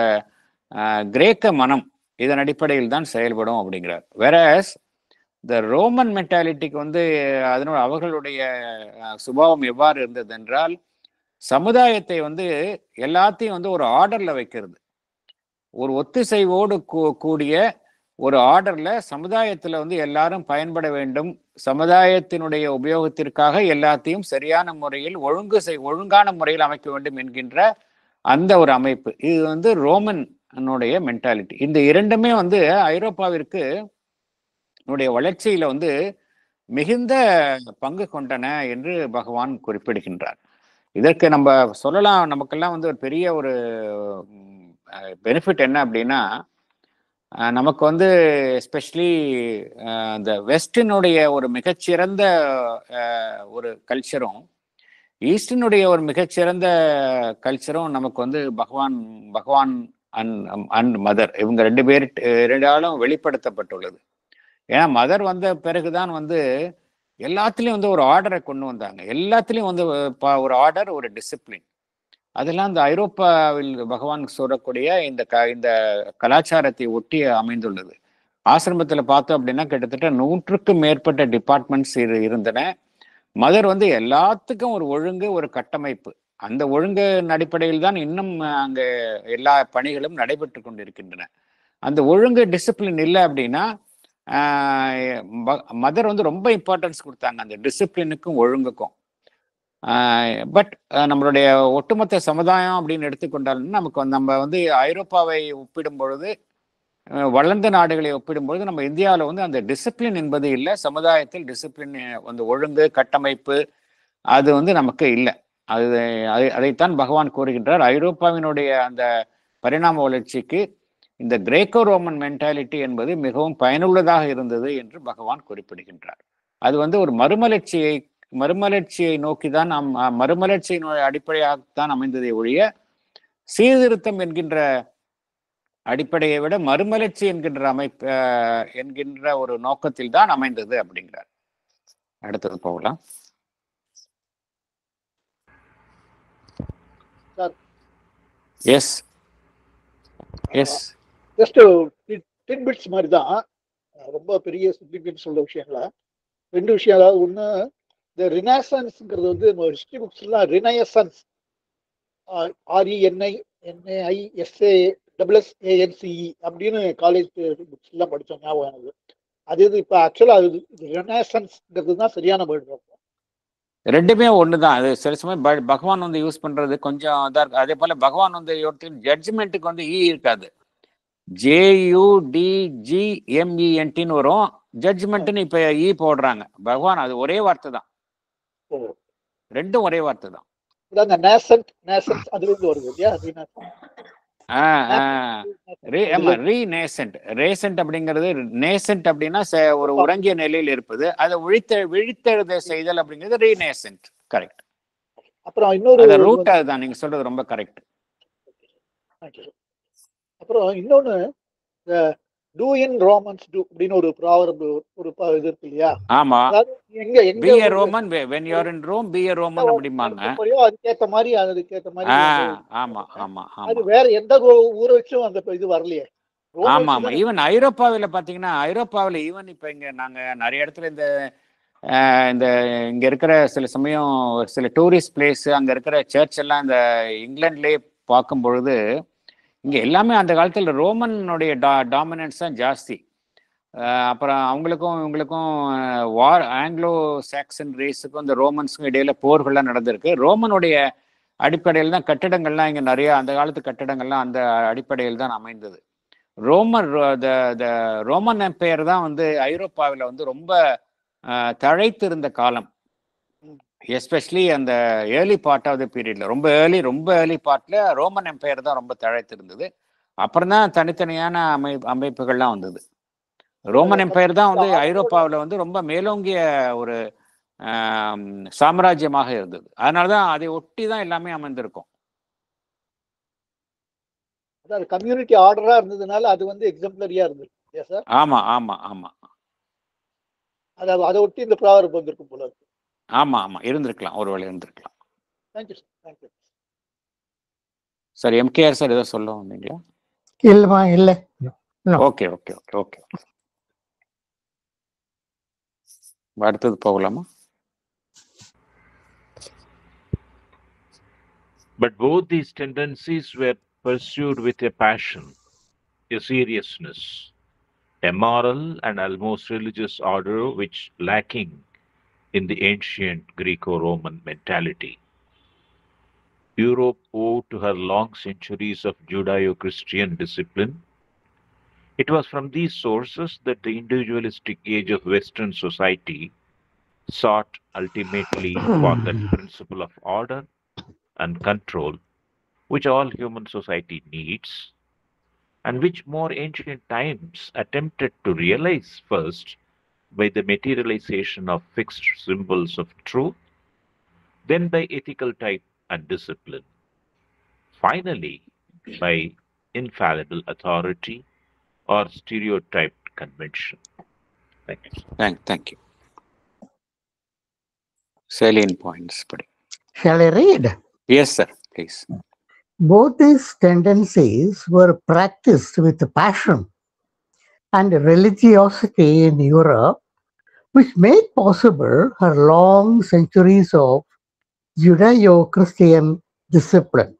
[SPEAKER 1] கிரேக்க மனம் இதன் அடிப்படையில் தான் செயல்படும் அப்படிங்கிறார். வேறஸ் இந்த ரோமன் மென்டாலிட்டிக்கு வந்து அவர்களுடைய சுபாவம் எவ்வாறு இருந்தது என்றால், சமுதாயத்தை வந்து எல்லாத்தையும் வந்து ஒரு ஆர்டர்ல வைக்கிறது, ஒரு ஒத்திசைவோடு கூடிய ஒரு ஆர்டர்ல சமுதாயத்துல வந்து எல்லாரும் பயன்பட வேண்டும், சமுதாயத்தினுடைய உபயோகத்திற்காக எல்லாத்தையும் சரியான முறையில் ஒழுங்கான முறையில் அமைக்க வேண்டும் என்கின்ற அந்த ஒரு அமைப்பு. இது வந்து ரோமன் மென்டாலிட்டி. இந்த இரண்டுமே வந்து ஐரோப்பாவிற்கு வளர்ச்சியில வந்து மிகுந்த பங்கு கொண்டன என்று பகவான் குறிப்பிடுகின்றார். இதற்கு நம்ம சொல்லலாம், நமக்கெல்லாம் வந்து ஒரு பெரிய ஒரு பெனிஃபிட் என்ன அப்படின்னா, நமக்கு வந்து எஸ்பெஷலி இந்த வெஸ்டினுடைய ஒரு மிகச்சிறந்த ஒரு கல்ச்சரும் ஈஸ்டினுடைய ஒரு மிகச்சிறந்த கல்ச்சரும் நமக்கு வந்து பகவான் அண்ட் மதர் இவங்க ரெண்டாலும் வெளிப்படுத்தப்பட்டுள்ளது. ஏன்னா மதர் வந்த பிறகுதான் வந்து எல்லாத்துலேயும் வந்து ஒரு ஆர்டரை கொண்டு வந்தாங்க. எல்லாத்துலேயும் வந்து ஒரு ஆர்டர், ஒரு டிசிப்ளின். அதெல்லாம் இந்த ஐரோப்பாவில் பகவான் சொல்லக்கூடிய இந்த கலாச்சாரத்தை ஒட்டி அமைந்துள்ளது. ஆசிரமத்தில் பார்த்தோம் அப்படின்னா கிட்டத்தட்ட 100க்கும் மேற்பட்ட டிபார்ட்மெண்ட்ஸ் இருந்தன. மதர் வந்து எல்லாத்துக்கும் ஒரு ஒழுங்கு, ஒரு கட்டமைப்பு, அந்த ஒழுங்கின் அடிப்படையில் தான் இன்னும் அங்கே எல்லா பணிகளும் நடைபெற்று கொண்டிருக்கின்றன. அந்த ஒழுங்கு டிசிப்ளின் இல்லை அப்படின்னா மதர் வந்து ரொம்ப இம்பார்ட்டன்ஸ் கொடுத்தாங்க அந்த டிசிப்ளினுக்கும் ஒழுங்குக்கும். பட் நம்மளுடைய ஒட்டுமொத்த சமுதாயம் அப்படின்னு எடுத்துக்கொண்டாலும் நமக்கு நம்ம வந்து ஐரோப்பாவை ஒப்பிடும் பொழுது, வளர்ந்த நாடுகளை ஒப்பிடும் பொழுது நம்ம இந்தியாவில் வந்து அந்த டிசிப்ளின் என்பது இல்லை. சமுதாயத்தில் டிசிப்ளின், அந்த ஒழுங்கு கட்டமைப்பு அது வந்து நமக்கு இல்லை. அதைத்தான் பகவான் கூறுகின்றார். ஐரோப்பாவினுடைய அந்த பரிணாம வளர்ச்சிக்கு இந்த கிரேக்கோ ரோமன் மென்டாலிட்டி என்பது மிகவும் பயனுள்ளதாக இருந்தது என்று பகவான் குறிப்பிடுகின்றார். அது வந்து ஒரு மறுமலர்ச்சியை நோக்கிதான் மறுமலர்ச்சியினுடைய அடிப்படையாகத்தான் அமைந்ததை ஒழிய சீர்திருத்தம் என்கின்ற அடிப்படையை விட மறுமலர்ச்சி என்கின்ற ஒரு நோக்கத்தில் தான் அமைந்தது அப்படிங்கிறார். அடுத்தது போகலாம். எஸ் எஸ்
[SPEAKER 7] ஜஸ்ட் டிட்பிட்ஸ் மாதிரி தான், ரொம்ப பெரிய சிக்னிஃபிகன்ஸ் உள்ள விஷயங்கள ரெண்டு விஷயம். அதாவது ஒன்று, இந்த ரினேசன்ஸ்ங்கிறது வந்து நம்ம ஹிஸ்டரி புக்ஸ்லாம் ரினயசன்ஸ், RENAISSASSANCE அப்படின்னு காலேஜ் புக்ஸ் எல்லாம் படித்தோம், ஞாபகம் எனக்கு. அது இது இப்போ ஆக்சுவலாக அது ரினேசன்ஸ்ங்கிறது தான் சரியான வேர்டு.
[SPEAKER 1] ரெண்டுமே ஒண்ணுதான். அது சில சமயம் பகவான் வந்து யூஸ் பண்றது கொஞ்சம் இதா இருக்கு. அதே போல பகவான் வந்து ஜட்ஜ்மெண்ட்டுக்கு வந்து இருக்காது. JUDGMENTன்னு வரும். ஜட்ஜ்மெண்ட்னு இப்ப போடுறாங்க. பகவான் அது ஒரே வார்த்தை தான், ரெண்டும் ஒரே வார்த்தை தான். ரேசன்ட் அப்படிங்கிறது, நேசன்ட் அப்படின்னா ஒரு உறங்கிய நிலையில் இருப்பது, அதை விழித்தெழுத செய்தல் அப்படிங்கிறது ரீநேசன்ட். கரெக்ட்.
[SPEAKER 7] அப்புறம் இன்னொரு
[SPEAKER 1] ரூட் அதுதான், நீங்க சொல்றது ரொம்ப கரெக்ட்.
[SPEAKER 7] அப்புறம் இன்னொன்னு, டூ இன் ரோமன்ஸ் டூ அப்படின்னு ஒரு ப்ராவர்ப், ஒரு இது இருக்கு இல்லையா?
[SPEAKER 1] ஆமா,
[SPEAKER 7] எங்க
[SPEAKER 1] be a Roman when you are in Rome, be a Roman அப்படிமாங்க.
[SPEAKER 7] அதுக்கேத்த மாதிரி
[SPEAKER 1] ஆமா ஆமா ஆமா.
[SPEAKER 7] அது வேற எந்த ஊரை வச்சும் அந்த இது வரலையே.
[SPEAKER 1] ஆமா ஆமா. ஈவன் ஐரோப்பாவில பாத்தீங்கன்னா, ஐரோப்பாவில ஈவன் இப்ப இங்க நாங்க நிறைய இடத்துல இந்த இங்க இருக்கிற சில சமயம் சில டூரிஸ்ட் பிளேஸ், அங்க இருக்கிற சர்ச் எல்லாம் இந்த இங்கிலாந்துலயே பார்க்கும் பொழுது இங்க எல்லாமே அந்த காலத்துல ரோமனுடைய டாமினன்ஸ் தான் ஜாஸ்தி. அப்புறம் அவங்களுக்கும் இவங்களுக்கும் ஆங்கிலோ சாக்சன் ரேஸுக்கும் இந்த ரோமன்ஸுக்கும் இடையில போர்கள்லாம் நடந்திருக்கு. ரோமனுடைய அடிப்படையில் தான் கட்டிடங்கள்லாம் இங்கே நிறைய, அந்த காலத்து கட்டிடங்கள்லாம் அந்த அடிப்படையில் தான் அமைந்தது. ரோமன் எம்பையர் தான் வந்து ஐரோப்பாவில் வந்து ரொம்ப தழைத்து இருந்த காலம். எஸ்பெஷலி அந்த ஏர்லி பார்ட் ஆஃப் த பீரியட்ல, ரொம்ப ஏர்லி பார்ட்ல ரோமன் எம்பையர் தான் ரொம்ப தழைத்து இருந்தது. அப்புறம் தான் தனித்தனியான அமைப்புகள்லாம் வந்தது. ரோமன் எம்பையர் தான் வந்து ஐரோப்பாவில் வந்து ரொம்ப மேலோங்கிய ஒரு சாம்ராஜ்யமாக இருந்தது. அதனாலதான் அதை ஒட்டி தான் எல்லாமே அமைந்திருக்கும்.
[SPEAKER 7] கம்யூனிட்டி ஆர்டரா இருந்ததுனால அது வந்து எக்ஸாம்பிளரியா இருந்தது.
[SPEAKER 1] ஆமா ஆமா ஆமா.
[SPEAKER 7] அதாவது அதை ஒட்டி இந்த ப்ராவர்ப் வந்திருக்கும் போல இருக்கு.
[SPEAKER 1] ஆமா ஆமா, இருந்திருக்கலாம், ஒருவேளை இருந்திருக்கலாம்.
[SPEAKER 7] Thank you sir. Thank you
[SPEAKER 1] sir. MKR sir ஏதோ சொல்ல வந்தீங்களா?
[SPEAKER 8] இல்லமா, இல்ல.
[SPEAKER 1] Okay okay okay okay. அடுத்தது போகலாமா?
[SPEAKER 2] But both these tendencies were pursued with a passion, a seriousness, a moral and almost religious order which lacking in the ancient Greco-Roman mentality. Europe owed to her long centuries of Judeo-Christian discipline. It was from these sources that the individualistic age of Western society sought ultimately for that principle of order and control which all human society needs, and which more ancient times attempted to realize first by the materialization of fixed symbols of truth, then by ethical type and discipline, finally by infallible authority or stereotyped convention. Thank you.
[SPEAKER 1] Thank you. Salient points.
[SPEAKER 8] Shall I read?
[SPEAKER 1] Yes, sir. Please.
[SPEAKER 8] Both these tendencies were practiced with passion and religiosity in Europe, which made possible her long centuries of Judeo-Christian discipline.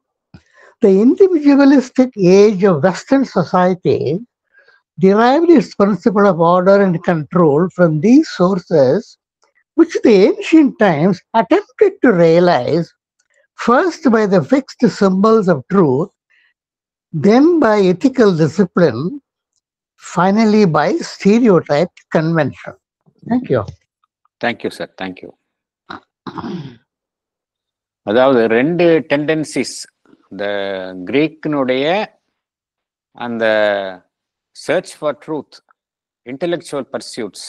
[SPEAKER 8] The individualistic age of Western society derived its principle of order and control from these sources, which the ancient times attempted to realize first by the fixed symbols of truth, then by ethical discipline, finally by stereotyped convention. Thank you.
[SPEAKER 1] Thank you sir, thank you. அதாவது ரெண்டு tendencies, இந்த கிரீக்கினுடைய அந்த search for truth, intellectual pursuits,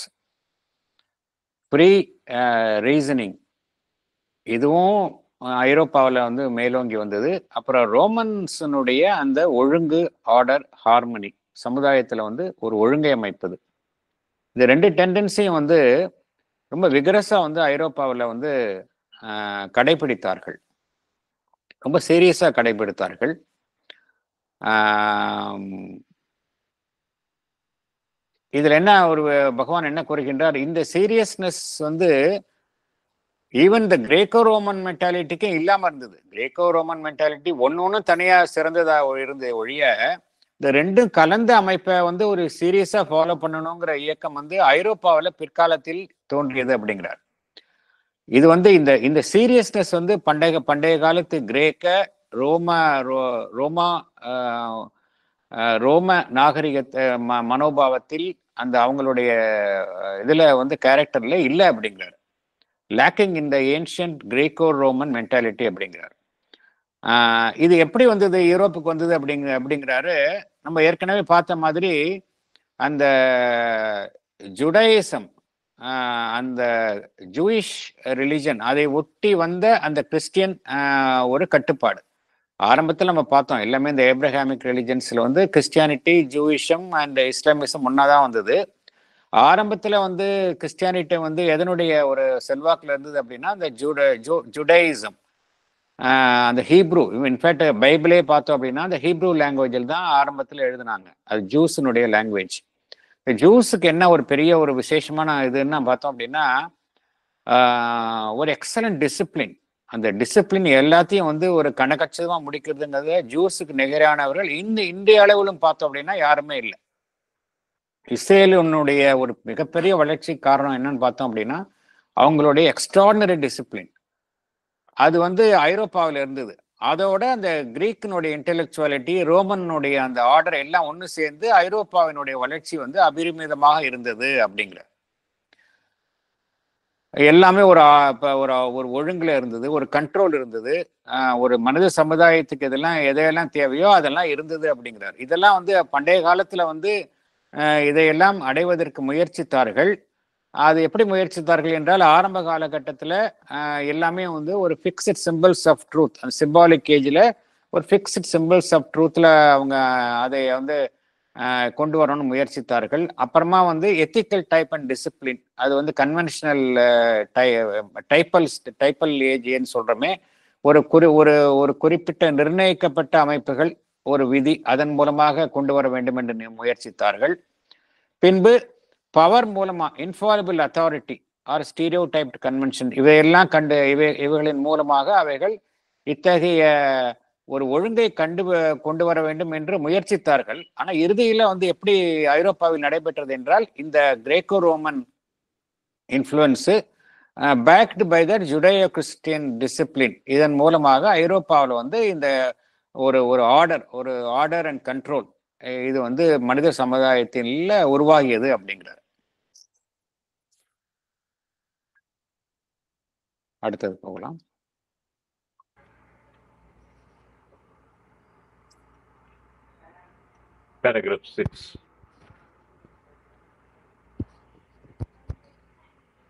[SPEAKER 1] free reasoning, இதுவும் ஐரோப்பாவில் வந்து மேலோங்கி வந்தது. அப்புறம் ரோமன்ஸனுடைய அந்த ஒழுங்கு, ஆர்டர், ஹார்மனி, சமுதாயத்தில் வந்து ஒரு ஒழுங்கை அமைப்பது, இந்த ரெண்டு டெண்டன்சியும் வந்து ரொம்ப விகரஸாக வந்து ஐரோப்பாவில் வந்து கடைபிடித்தார்கள், ரொம்ப சீரியஸாக கடைபிடித்தார்கள். இதில் என்ன ஒரு பகவான் என்ன கூறுகின்றார், இந்த சீரியஸ்னஸ் வந்து ஈவன் இந்த கிரேக்கோ ரோமன் மென்டாலிட்டிக்கு இல்லாமல் இருந்தது. கிரேக்கோ ரோமன் மென்டாலிட்டி ஒன்று தனியாக சிறந்ததாக இருந்த ஒழிய, இந்த ரெண்டும் கலந்த அமைப்பை வந்து ஒரு சீரியஸாக ஃபாலோ பண்ணணுங்கிற இயக்கம் வந்து ஐரோப்பாவில் பிற்காலத்தில் தோன்றியது அப்படிங்கிறார். இது வந்து இந்த சீரியஸ்னஸ் வந்து பண்டைய காலத்து கிரேக்க ரோம நாகரிகத்தை மனோபாவத்தில் அந்த அவங்களுடைய இதுல வந்து கேரக்டர்ல இல்லை அப்படிங்கிறார். Lacking in the ancient Greco Roman mentality அப்படிங்கிறார். இது எப்படி வந்தது, யூரோப்புக்கு வந்தது அப்படிங்கிறாரு. நம்ம ஏற்கனவே பார்த்த மாதிரி அந்த ஜுடாயிசம், அந்த ஜூயிஷ் ரிலிஜன், அதை ஒட்டி வந்த அந்த கிறிஸ்டியன் ஒரு கட்டுப்பாடு. ஆரம்பத்தில் நம்ம பார்த்தோம், எல்லாமே இந்த ஏப்ரஹாமிக் ரிலிஜன்ஸில் வந்து கிறிஸ்டியானிட்டி, ஜூயிஷம் அண்ட் இஸ்லாமிசம் ஒன்றாதான் வந்தது. ஆரம்பத்தில் வந்து கிறிஸ்டியானிட்டி வந்து எதனுடைய ஒரு செல்வாக்கில் இருந்தது அப்படின்னா அந்த ஜுடாயிசம், அந்த ஹீப்ரூ, இன்ஃபேக்ட் பைபிளே பார்த்தோம் அப்படின்னா அந்த ஹீப்ரூ லாங்குவேஜில் தான் ஆரம்பத்தில் எழுதினாங்க. அது ஜூஸினுடைய லாங்குவேஜ். ஜூஸுக்கு என்ன ஒரு பெரிய ஒரு விசேஷமான இதுன்னா பார்த்தோம் அப்படின்னா ஒரு எக்ஸலண்ட் டிசிப்ளின். அந்த டிசிப்ளின் எல்லாத்தையும் வந்து ஒரு கணக்கச்சிதமாக முடிக்கிறதுங்கிறது ஜூஸுக்கு நிகரானவர்கள் இந்திய அளவிலும் பார்த்தோம் அப்படின்னா யாருமே இல்லை. இஸ்ரேலுடைய ஒரு மிகப்பெரிய வளர்ச்சி காரணம் என்னன்னு பார்த்தோம் அப்படின்னா அவங்களுடைய எக்ஸ்ட்ராடினரி டிசிப்ளின். அது வந்து ஐரோப்பாவில் இருந்தது. அதோட அந்த கிரீக்கினுடைய இன்டெலெக்சுவாலிட்டி, ரோமனுடைய அந்த ஆர்டர் எல்லாம் ஒன்று சேர்ந்து ஐரோப்பாவினுடைய வளர்ச்சி வந்து அபரிமிதமாக இருந்தது அப்படிங்கிற எல்லாமே ஒரு ஒழுங்குல இருந்தது, ஒரு கண்ட்ரோல் இருந்தது, ஒரு மனித சமுதாயத்துக்கு எதையெல்லாம் தேவையோ அதெல்லாம் இருந்தது அப்படிங்கிறார். இதெல்லாம் வந்து பண்டைய காலத்துல வந்து இதையெல்லாம் அடைவதற்கு முயற்சித்தார்கள். அது எப்படி முயற்சித்தார்கள் என்றால், ஆரம்ப காலகட்டத்தில் எல்லாமே வந்து ஒரு ஃபிக்ஸட் சிம்பிள்ஸ் ஆஃப் ட்ரூத், அந்த சிம்பாலிக் ஏஜில் ஒரு ஃபிக்ஸட் சிம்பிள்ஸ் ஆஃப் ட்ரூத்தில் அவங்க அதை வந்து கொண்டு வரணும்னு முயற்சித்தார்கள். அப்புறமா வந்து எத்திக்கல் டைப் அண்ட் டிசிப்ளின், அது வந்து கன்வென்ஷனல் டைப்பல் ஏஜ்னு சொல்கிறோமே, ஒரு குறிப்பிட்ட நிர்ணயிக்கப்பட்ட அமைப்புகள், ஒரு விதி, அதன் மூலமாக கொண்டு வர வேண்டும் என்று முயற்சித்தார்கள். பின்பு பவர் மூலமா infallible authority or stereotyped convention, இவையெல்லாம் இவைகளின் மூலமாக அவைகள் இத்தகைய ஒரு ஒழுங்கை கொண்டு வர வேண்டும் என்று முயற்சித்தார்கள். ஆனால் இறுதியில் வந்து எப்படி ஐரோப்பாவில் நடைபெற்றது என்றால், இந்த Greco Roman influence backed by the Judaeo Christian discipline, இதன் மூலமாக ஐரோப்பாவில் வந்து இந்த ஒரு ஆர்டர் அண்ட் கண்ட்ரோல் இது வந்து மனித சமுதாயத்தில் உருவாகியது அப்படிங்கிறார். அடுத்தது போகலாம்.
[SPEAKER 2] Paragraph 6.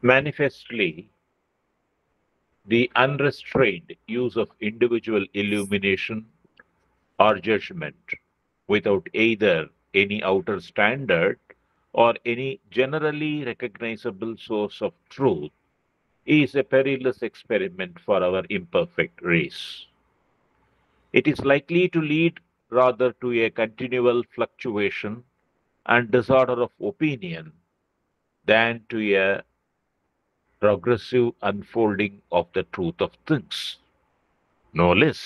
[SPEAKER 2] Manifestly, the unrestrained use of individual illumination or judgment without either any outer standard or any generally recognizable source of truth is a perilous experiment for our imperfect race. It is likely to lead rather to a continual fluctuation and disorder of opinion than to a progressive unfolding of the truth of things. No less,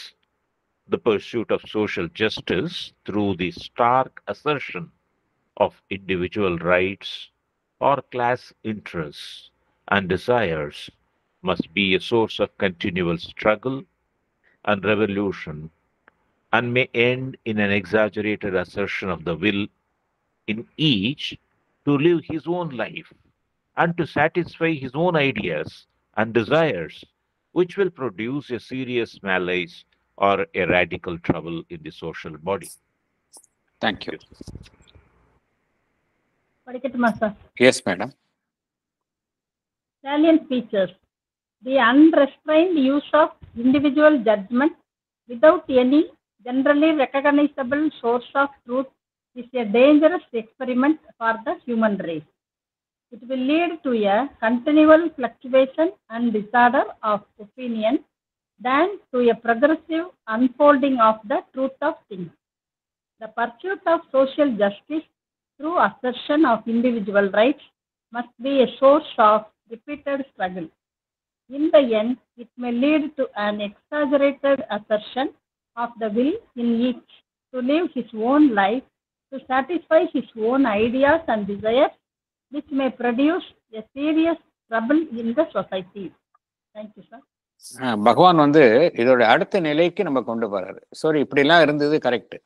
[SPEAKER 2] the pursuit of social justice through the stark assertion of individual rights or class interests and desires must be a source of continual struggle and revolution, and may end in an exaggerated assertion of the will in each to live his own life and to satisfy his own ideas and desires, which will produce a serious malaise or a radical trouble in the social body.
[SPEAKER 1] Thank you.
[SPEAKER 9] படிக்கட்டுமா sir?
[SPEAKER 1] Yes, madam.
[SPEAKER 9] Salient features. The unrestrained use of individual judgment without any generally recognizable source of truth is a dangerous experiment for the human race. It will lead to a continual fluctuation and disorder of opinion than to a progressive unfolding of the truth of things. The pursuit of social justice through assertion of individual rights must be a source of repeated struggle. In the end, it may lead to an exaggerated assertion of the will in each to live his own life, to satisfy his own ideas and desires, which may produce a serious trouble in the society. Thank you, sir.
[SPEAKER 1] பகவான் வந்து இதோட அடுத்த நிலைக்கு நம்ம கொண்டு போறாரு. Sorry, இப்படிலாம் இருந்தது கரெக்ட்.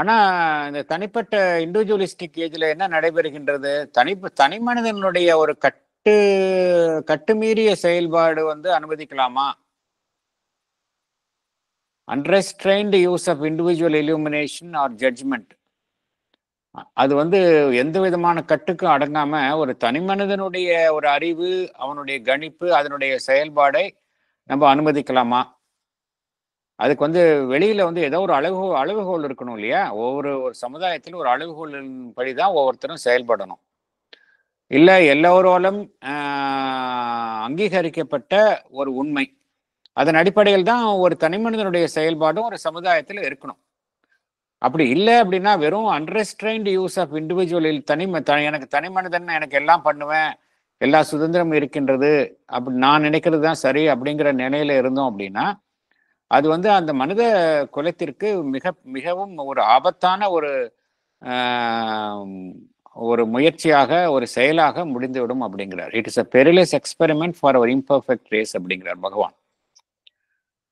[SPEAKER 1] ஆனா இந்த தனிப்பட்ட இண்டிவிஜுவலிஸ்டிக் ஏஜ்ல என்ன நடைபெறுகின்றது? தனி மனிதனுடைய ஒரு கட்டுமீறிய செயல்பாடு வந்து அனுமதிக்கலாமா? Unrestrained use of individual illumination or judgement, அது வந்து எந்த விதமான கட்டுக்கும் அடங்காம ஒரு தனி மனிதனுடைய ஒரு அறிவு, அவனுடைய கணிப்பு, அதனுடைய செயல்பாடை நம்ம அனுமதிக்கலாமா? அதுக்கு வந்து வெளியில வந்து ஏதோ ஒரு அளவுகோல் இருக்கணும் இல்லையா? ஒரு சமுதாயத்தில் ஒரு அளவுகோலின் படிதான் ஒவ்வொருத்தரும் செயல்படணும். இல்லை எல்லோராலும் அங்கீகரிக்கப்பட்ட ஒரு உண்மை, அதன் அடிப்படையில் தான் ஒரு தனி மனிதனுடைய செயல்பாடும் ஒரு சமுதாயத்தில் இருக்கணும். அப்படி இல்லை அப்படின்னா வெறும் அன்ரெஸ்ட்ரெயின்டு யூஸ் ஆஃப் இண்டிவிஜுவல் எனக்கு தனி மனிதன், எனக்கு எல்லாம் பண்ணுவேன், எல்லா சுதந்திரமும் இருக்கின்றது, அப்படி நான் நினைக்கிறது தான் சரி அப்படிங்கிற நிலையில இருந்தோம் அப்படின்னா அது வந்து அந்த மனித குலத்திற்கு மிகவும் ஒரு ஆபத்தான ஒரு முயற்சியாக, ஒரு செயலாக முடிந்துவிடும் அப்படிங்கிறார். It is a perilous experiment for our imperfect race அப்படிங்கிறார் பகவான்.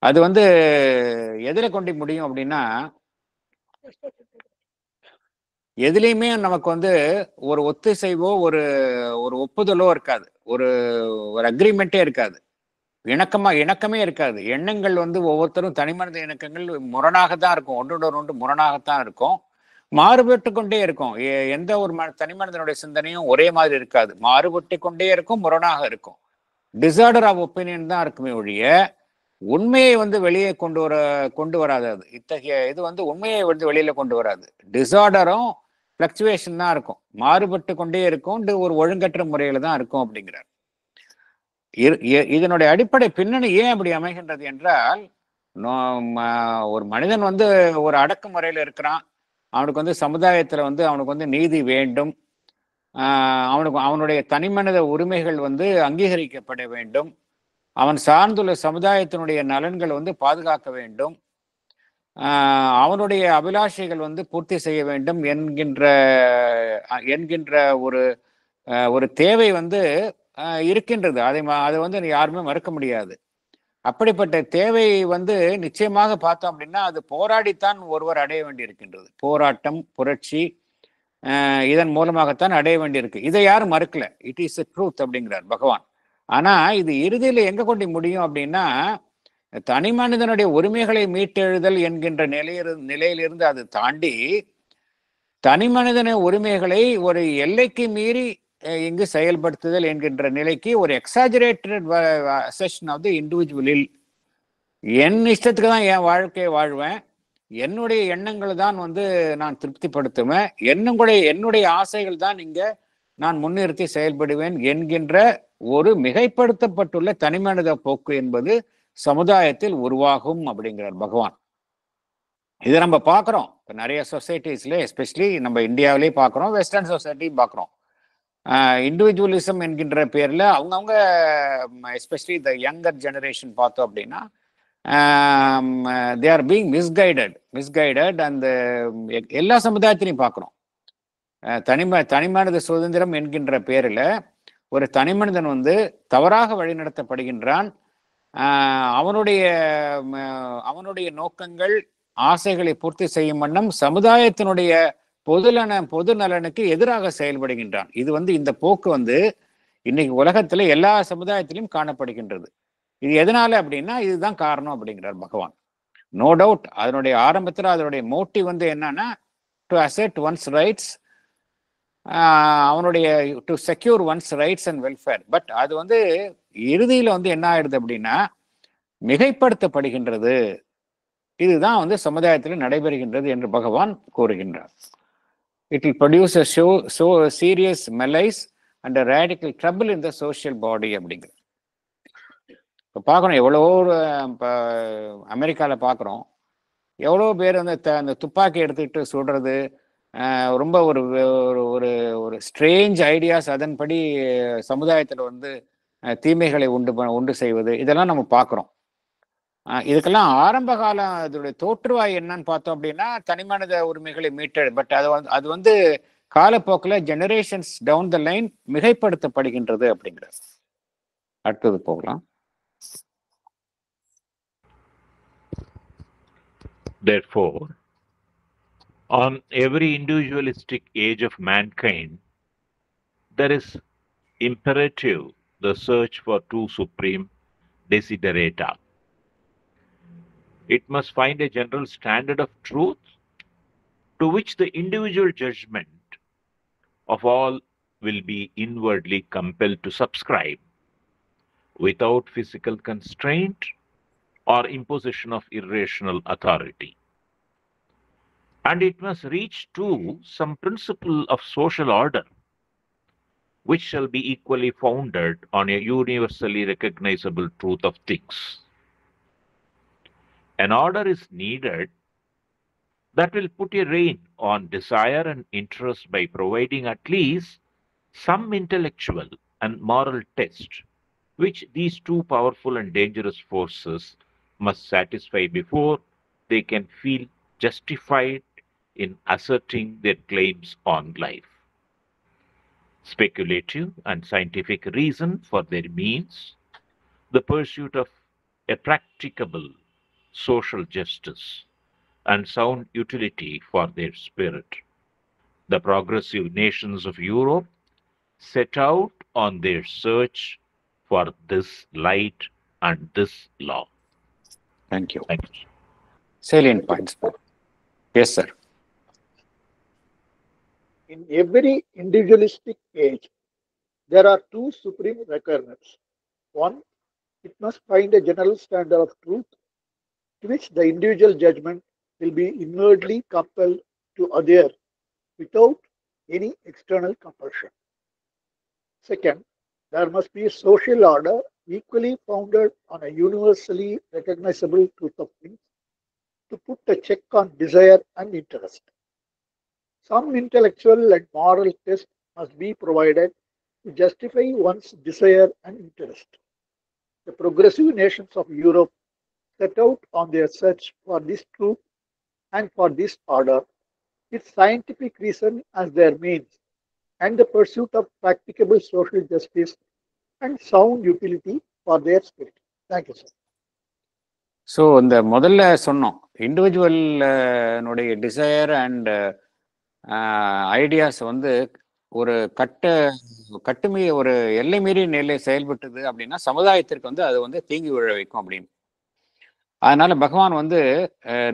[SPEAKER 1] அது வந்து எதில் கொண்டு முடியும் அப்படின்னா, எதுலேயுமே நமக்கு வந்து ஒரு ஒத்திசைவோ ஒரு ஒப்புதலோ இருக்காது, ஒரு அக்ரிமெண்ட்டே இருக்காது, இணக்கமே இருக்காது. எண்ணங்கள் வந்து ஒவ்வொருத்தரும் தனிமனித இணக்கங்கள் முரணாக தான் இருக்கும், ஒன்று முரணாகத்தான் இருக்கும், மாறுபட்டு கொண்டே இருக்கும். எந்த ஒரு தனி மனிதனுடைய சிந்தனையும் ஒரே மாதிரி இருக்காது, மாறுபட்டு கொண்டே இருக்கும், முரணாக இருக்கும். டிசார்டர் ஆஃப் ஒப்பீனியன் தான் இருக்குமே ஒழிய உண்மையை வந்து வெளியே கொண்டு வராது. அது இத்தகைய இது வந்து உண்மையை வந்து வெளியில கொண்டு வராது. டிசார்டரும் பிளக்சுவேஷன் தான் இருக்கும், மாறுபட்டு கொண்டே இருக்கும், ஒரு ஒழுங்கற்ற முறையில தான் இருக்கும் அப்படிங்கிறார். இதனுடைய அடிப்படை பின்னணி ஏன் அப்படி அமைகின்றது என்றால், ஒரு மனிதன் வந்து ஒரு அடக்குமுறையில இருக்கிறான், அவனுக்கு வந்து சமுதாயத்துல வந்து அவனுக்கு வந்து நீதி வேண்டும், அவனுடைய தனிமனித உரிமைகள் வந்து அங்கீகரிக்கப்பட வேண்டும், அவன் சார்ந்துள்ள சமுதாயத்தினுடைய நலன்கள் வந்து பாதுகாக்க வேண்டும், அவனுடைய அபிலாஷைகள் வந்து பூர்த்தி செய்ய வேண்டும் என்கின்ற ஒரு தேவை வந்து இருக்கின்றது. அதை வந்து யாருமே மறுக்க முடியாது. அப்படிப்பட்ட தேவை வந்து நிச்சயமாக பார்த்தோம் அப்படின்னா அது போராடித்தான் ஒருவர் அடைய வேண்டி இருக்கின்றது. போராட்டம், புரட்சி, இதன் மூலமாகத்தான் அடைய வேண்டியிருக்கு. இதை யாரும் மறுக்கல. இட் இஸ் எ ட்ரூத் அப்படிங்கிறார் பகவான். ஆனா இது இறுதியில எங்க கொண்டு முடியும் அப்படின்னா, தனி மனிதனுடைய உரிமைகளை மீட்டெழுதல் என்கின்ற நிலையிலிருந்து அது தாண்டி தனி மனிதன உரிமைகளை ஒரு எல்லைக்கு மீறி இங்கு செயல்படுத்துதல் என்கின்ற நிலைக்கு ஒரு எக்ஸாஜரேட்டட் அசெஷன் ஆஃப் தி இண்டிவிஜுவலில், என் இஷ்டத்துக்கு தான் என் வாழ்க்கையை வாழ்வேன், என்னுடைய எண்ணங்களை தான் வந்து நான் திருப்திப்படுத்துவேன், என்னுடைய ஆசைகள் தான் இங்க நான் முன்னிறுத்தி செயல்படுவேன் என்கின்ற ஒரு மிகைப்படுத்தப்பட்டுள்ள தனிமனித போக்கு என்பது சமுதாயத்தில் உருவாகும் அப்படிங்கிறார் பகவான். இதை நம்ம பார்க்குறோம் நிறைய சொசைட்டிஸ்ல, எஸ்பெஷலி நம்ம இந்தியாவிலே பார்க்குறோம், வெஸ்டர்ன் சொசைட்டியும் பார்க்குறோம். இண்டிவிஜுவலிசம் என்கின்ற பேர்ல அவங்கவுங்க, எஸ்பெஷலி இந்த யங்கர் ஜெனரேஷன் பார்த்தோம் அப்படின்னா தே ஆர் பீங் மிஸ்கைடட் அந்த எல்லா சமுதாயத்திலையும் பார்க்குறோம். தனிமனித சுதந்திரம் என்கின்ற பேரில் ஒரு தனி மனிதன் வந்து தவறாக வழிநடத்தப்படுகின்றான். அவனுடைய நோக்கங்கள் ஆசைகளை பூர்த்தி செய்யும் வண்ணம் சமுதாயத்தினுடைய பொது நலனுக்கு எதிராக செயல்படுகின்றான். இது வந்து இந்த போக்கு வந்து இன்னைக்கு உலகத்துல எல்லா சமுதாயத்திலும் காணப்படுகின்றது. இது எதனால அப்படின்னா இதுதான் காரணம் அப்படிங்கிறார் பகவான். நோ டவுட் அதனுடைய ஆரம்பத்துல அதனுடைய மோட்டிவ் வந்து என்னன்னா டு அசெட் ஒன்ஸ் ரைட்ஸ், அவனுடைய to secure one's rights and welfare. But அது வந்து இறுதியில வந்து என்ன ஆயிடுது அப்படின்னா மிகைப்படுத்தப்படுகின்றது. இதுதான் வந்து சமுதாயத்தில் நடைபெறுகின்றது என்று பகவான் கூறுகின்றார். It will produce a so serious malaise and a radical trouble in the social body அப்படிங்கிற. இப்போ பார்க்கணும் எவ்வளவோ இப்போ அமெரிக்காவில் பார்க்குறோம் எவ்வளோ பேர் வந்து அந்த துப்பாக்கி எடுத்துக்கிட்டு சுடுறது, ரொம்ப ஒரு ஒரு ஒரு ஸ்ட்ரேஞ்ச் ஐடியாஸ், அதன்படி சமுதாயத்தில் வந்து தீமைகளை உண்டு செய்வது, இதெல்லாம் நம்ம பார்க்குறோம். இதுக்கெல்லாம் ஆரம்ப காலம் அதோடைய தோற்றுவாய் என்னன்னு பார்த்தோம் அப்படின்னா தனிமனித உரிமைகளை மீட்டெடு. பட் அது வந்து காலப்போக்கில் ஜெனரேஷன்ஸ் டவுன் த லைன் மிகைப்படுத்தப்படுகின்றது அப்படிங்கிறது. அடுத்தது போகலாம்.
[SPEAKER 2] Therefore, on every individualistic age of mankind, there is imperative the search for two supreme desiderata. It must find a general standard of truth to which the individual judgment of all will be inwardly compelled to subscribe without physical constraint or imposition of irrational authority. And it must reach to some principle of social order which shall be equally founded on a universally recognizable truth of things. An order is needed that will put a rein on desire and interest by providing at least some intellectual and moral test which these two powerful and dangerous forces must satisfy before they can feel justified in asserting their claims on life. Speculative and scientific reason for their means, the pursuit of a practicable social justice and sound utility for their spirit. The progressive nations of Europe set out on their search for this light and this law.
[SPEAKER 1] Thank you.
[SPEAKER 2] Thank you.
[SPEAKER 1] Salient points. Yes, sir.
[SPEAKER 7] In every individualistic age, there are two supreme requirements. One, it must find a general standard of truth to which the individual judgment will be inwardly compelled to adhere without any external compulsion. Second, there must be a social order equally founded on a universally recognizable truth of things to put a check on desire and interest. Some intellectual and moral test must be provided to justify one's desire and interest. The progressive nations of Europe set out on their search for this truth and for this order, with scientific reason as their means, and the pursuit of practicable social justice and sound utility for their spirit. Thank you, sir.
[SPEAKER 1] So இந்த முதல்ல சொன்னோம் individual desire and ideas வந்து ஒரு ஒரு எல்லை மீறி நிலை செயல்பட்டது அப்படின்னா சமுதாயத்திற்கு வந்து அது வந்து தீங்கி விழ வைக்கும் அப்படின்னு. அதனால பகவான் வந்து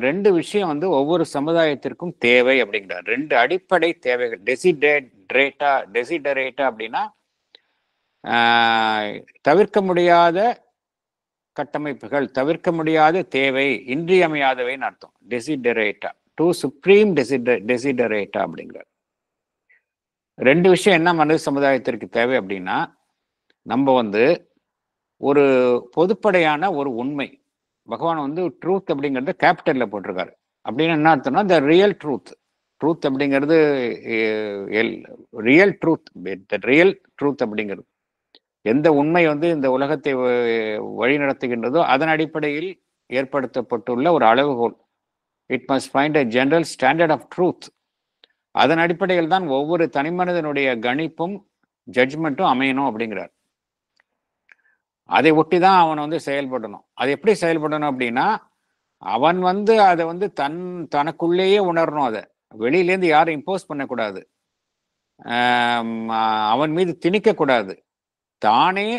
[SPEAKER 1] ரெண்டு விஷயம் வந்து ஒவ்வொரு சமுதாயத்திற்கும் தேவை அப்படிங்கிறார். ரெண்டு அடிப்படை தேவைகள், டெசிடரேட்டா அப்படின்னா தவிர்க்க முடியாத கட்டமைப்புகள், தவிர்க்க முடியாத தேவை, இன்றியமையாதவைன்னு அர்த்தம். டெசிடரேட்டா, டூ சுப்ரீம் டெசிடரேட்டா அப்படிங்கிறார். ரெண்டு விஷயம் என்ன மனித சமுதாயத்திற்கு தேவை அப்படின்னா, நம்ம வந்து ஒரு பொதுப்படையான ஒரு உண்மை, பகவான் வந்து ட்ரூத் அப்படிங்கிறது கேபிட்டல்ல போட்டிருக்காரு. அப்படின்னு என்ன அர்த்தம்னா த ரியல் ட்ரூத் அப்படிங்கிறது ரியல் ட்ரூத் அப்படிங்கிறது எந்த உண்மை வந்து இந்த உலகத்தை வழி நடத்துகின்றதோ அதன் அடிப்படையில் ஏற்படுத்தப்பட்டுள்ள ஒரு அளவுகோல். It must find a general standard of truth. அதன் அடிப்படையில் தான் ஒவ்வொரு தனிமனிதனுடைய கணிப்பும் ஜட்ஜ்மெண்ட்டும் அமையணும் அப்படிங்கிறார். அதை ஒட்டி தான் அவன் வந்து செயல்படணும். அது எப்படி செயல்படணும் அப்படின்னா, அவன் வந்து அதை வந்து தனக்குள்ளேயே உணரணும். அதை வெளியிலேருந்து யாரும் இம்போஸ் பண்ணக்கூடாது, அவன் மீது திணிக்க கூடாது. தானே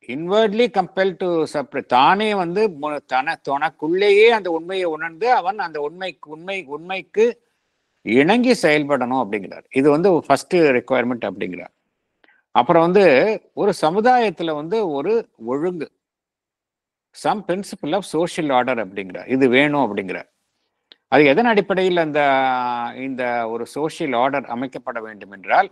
[SPEAKER 1] இன்வர்ட்லி கம்பெல் டு செப்பரேட், தானே வந்து தனக்குள்ளேயே அந்த உண்மையை உணர்ந்து அவன் அந்த உண்மைக்கு இணங்கி செயல்படணும் அப்படிங்கிறார். இது வந்து ஃபர்ஸ்ட் ரெக்குவயர்மெண்ட் அப்படிங்கிறார். அப்புறம் வந்து ஒரு சமுதாயத்துல வந்து ஒரு ஒழுங்கு, some principle of social order அப்படிங்கிறார், இது வேணும் அப்படிங்கிறார். அது எதன் அடிப்படையில் இந்த ஒரு சோஷியல் ஆர்டர் அமைக்கப்பட வேண்டும் என்றால்,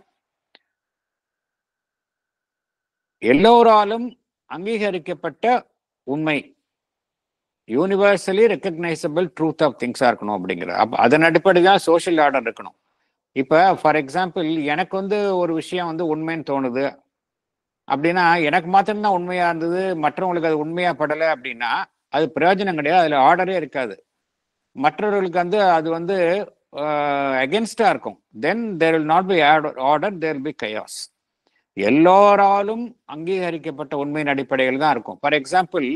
[SPEAKER 1] எல்லோராலும் அங்கீகரிக்கப்பட்ட உண்மை, யூனிவர்சலி ரெக்கக்னைசபிள் ட்ரூத் ஆஃப் திங்ஸா இருக்கணும் அப்படிங்கிற. அதன் அடிப்படையில் தான் சோஷியல் ஆர்டர் இருக்கணும். இப்போ ஃபார் எக்ஸாம்பிள், எனக்கு வந்து ஒரு விஷயம் வந்து உண்மைன்னு தோணுது அப்படின்னா, எனக்கு மாத்திரம்தான் உண்மையா இருந்தது, மற்றவங்களுக்கு அது உண்மையா படலை அப்படின்னா அது பிரயோஜனம் கிடையாது, அதுல ஆர்டரே இருக்காது. மற்றவர்களுக்கு வந்து அது வந்து அகென்ஸ்டா இருக்கும். Then there will not be order, there will be chaos. எல்லோராலும் அங்கீகரிக்கப்பட்ட உண்மையின் அடிப்படையில் தான் இருக்கும். ஃபார் எக்ஸாம்பிள்,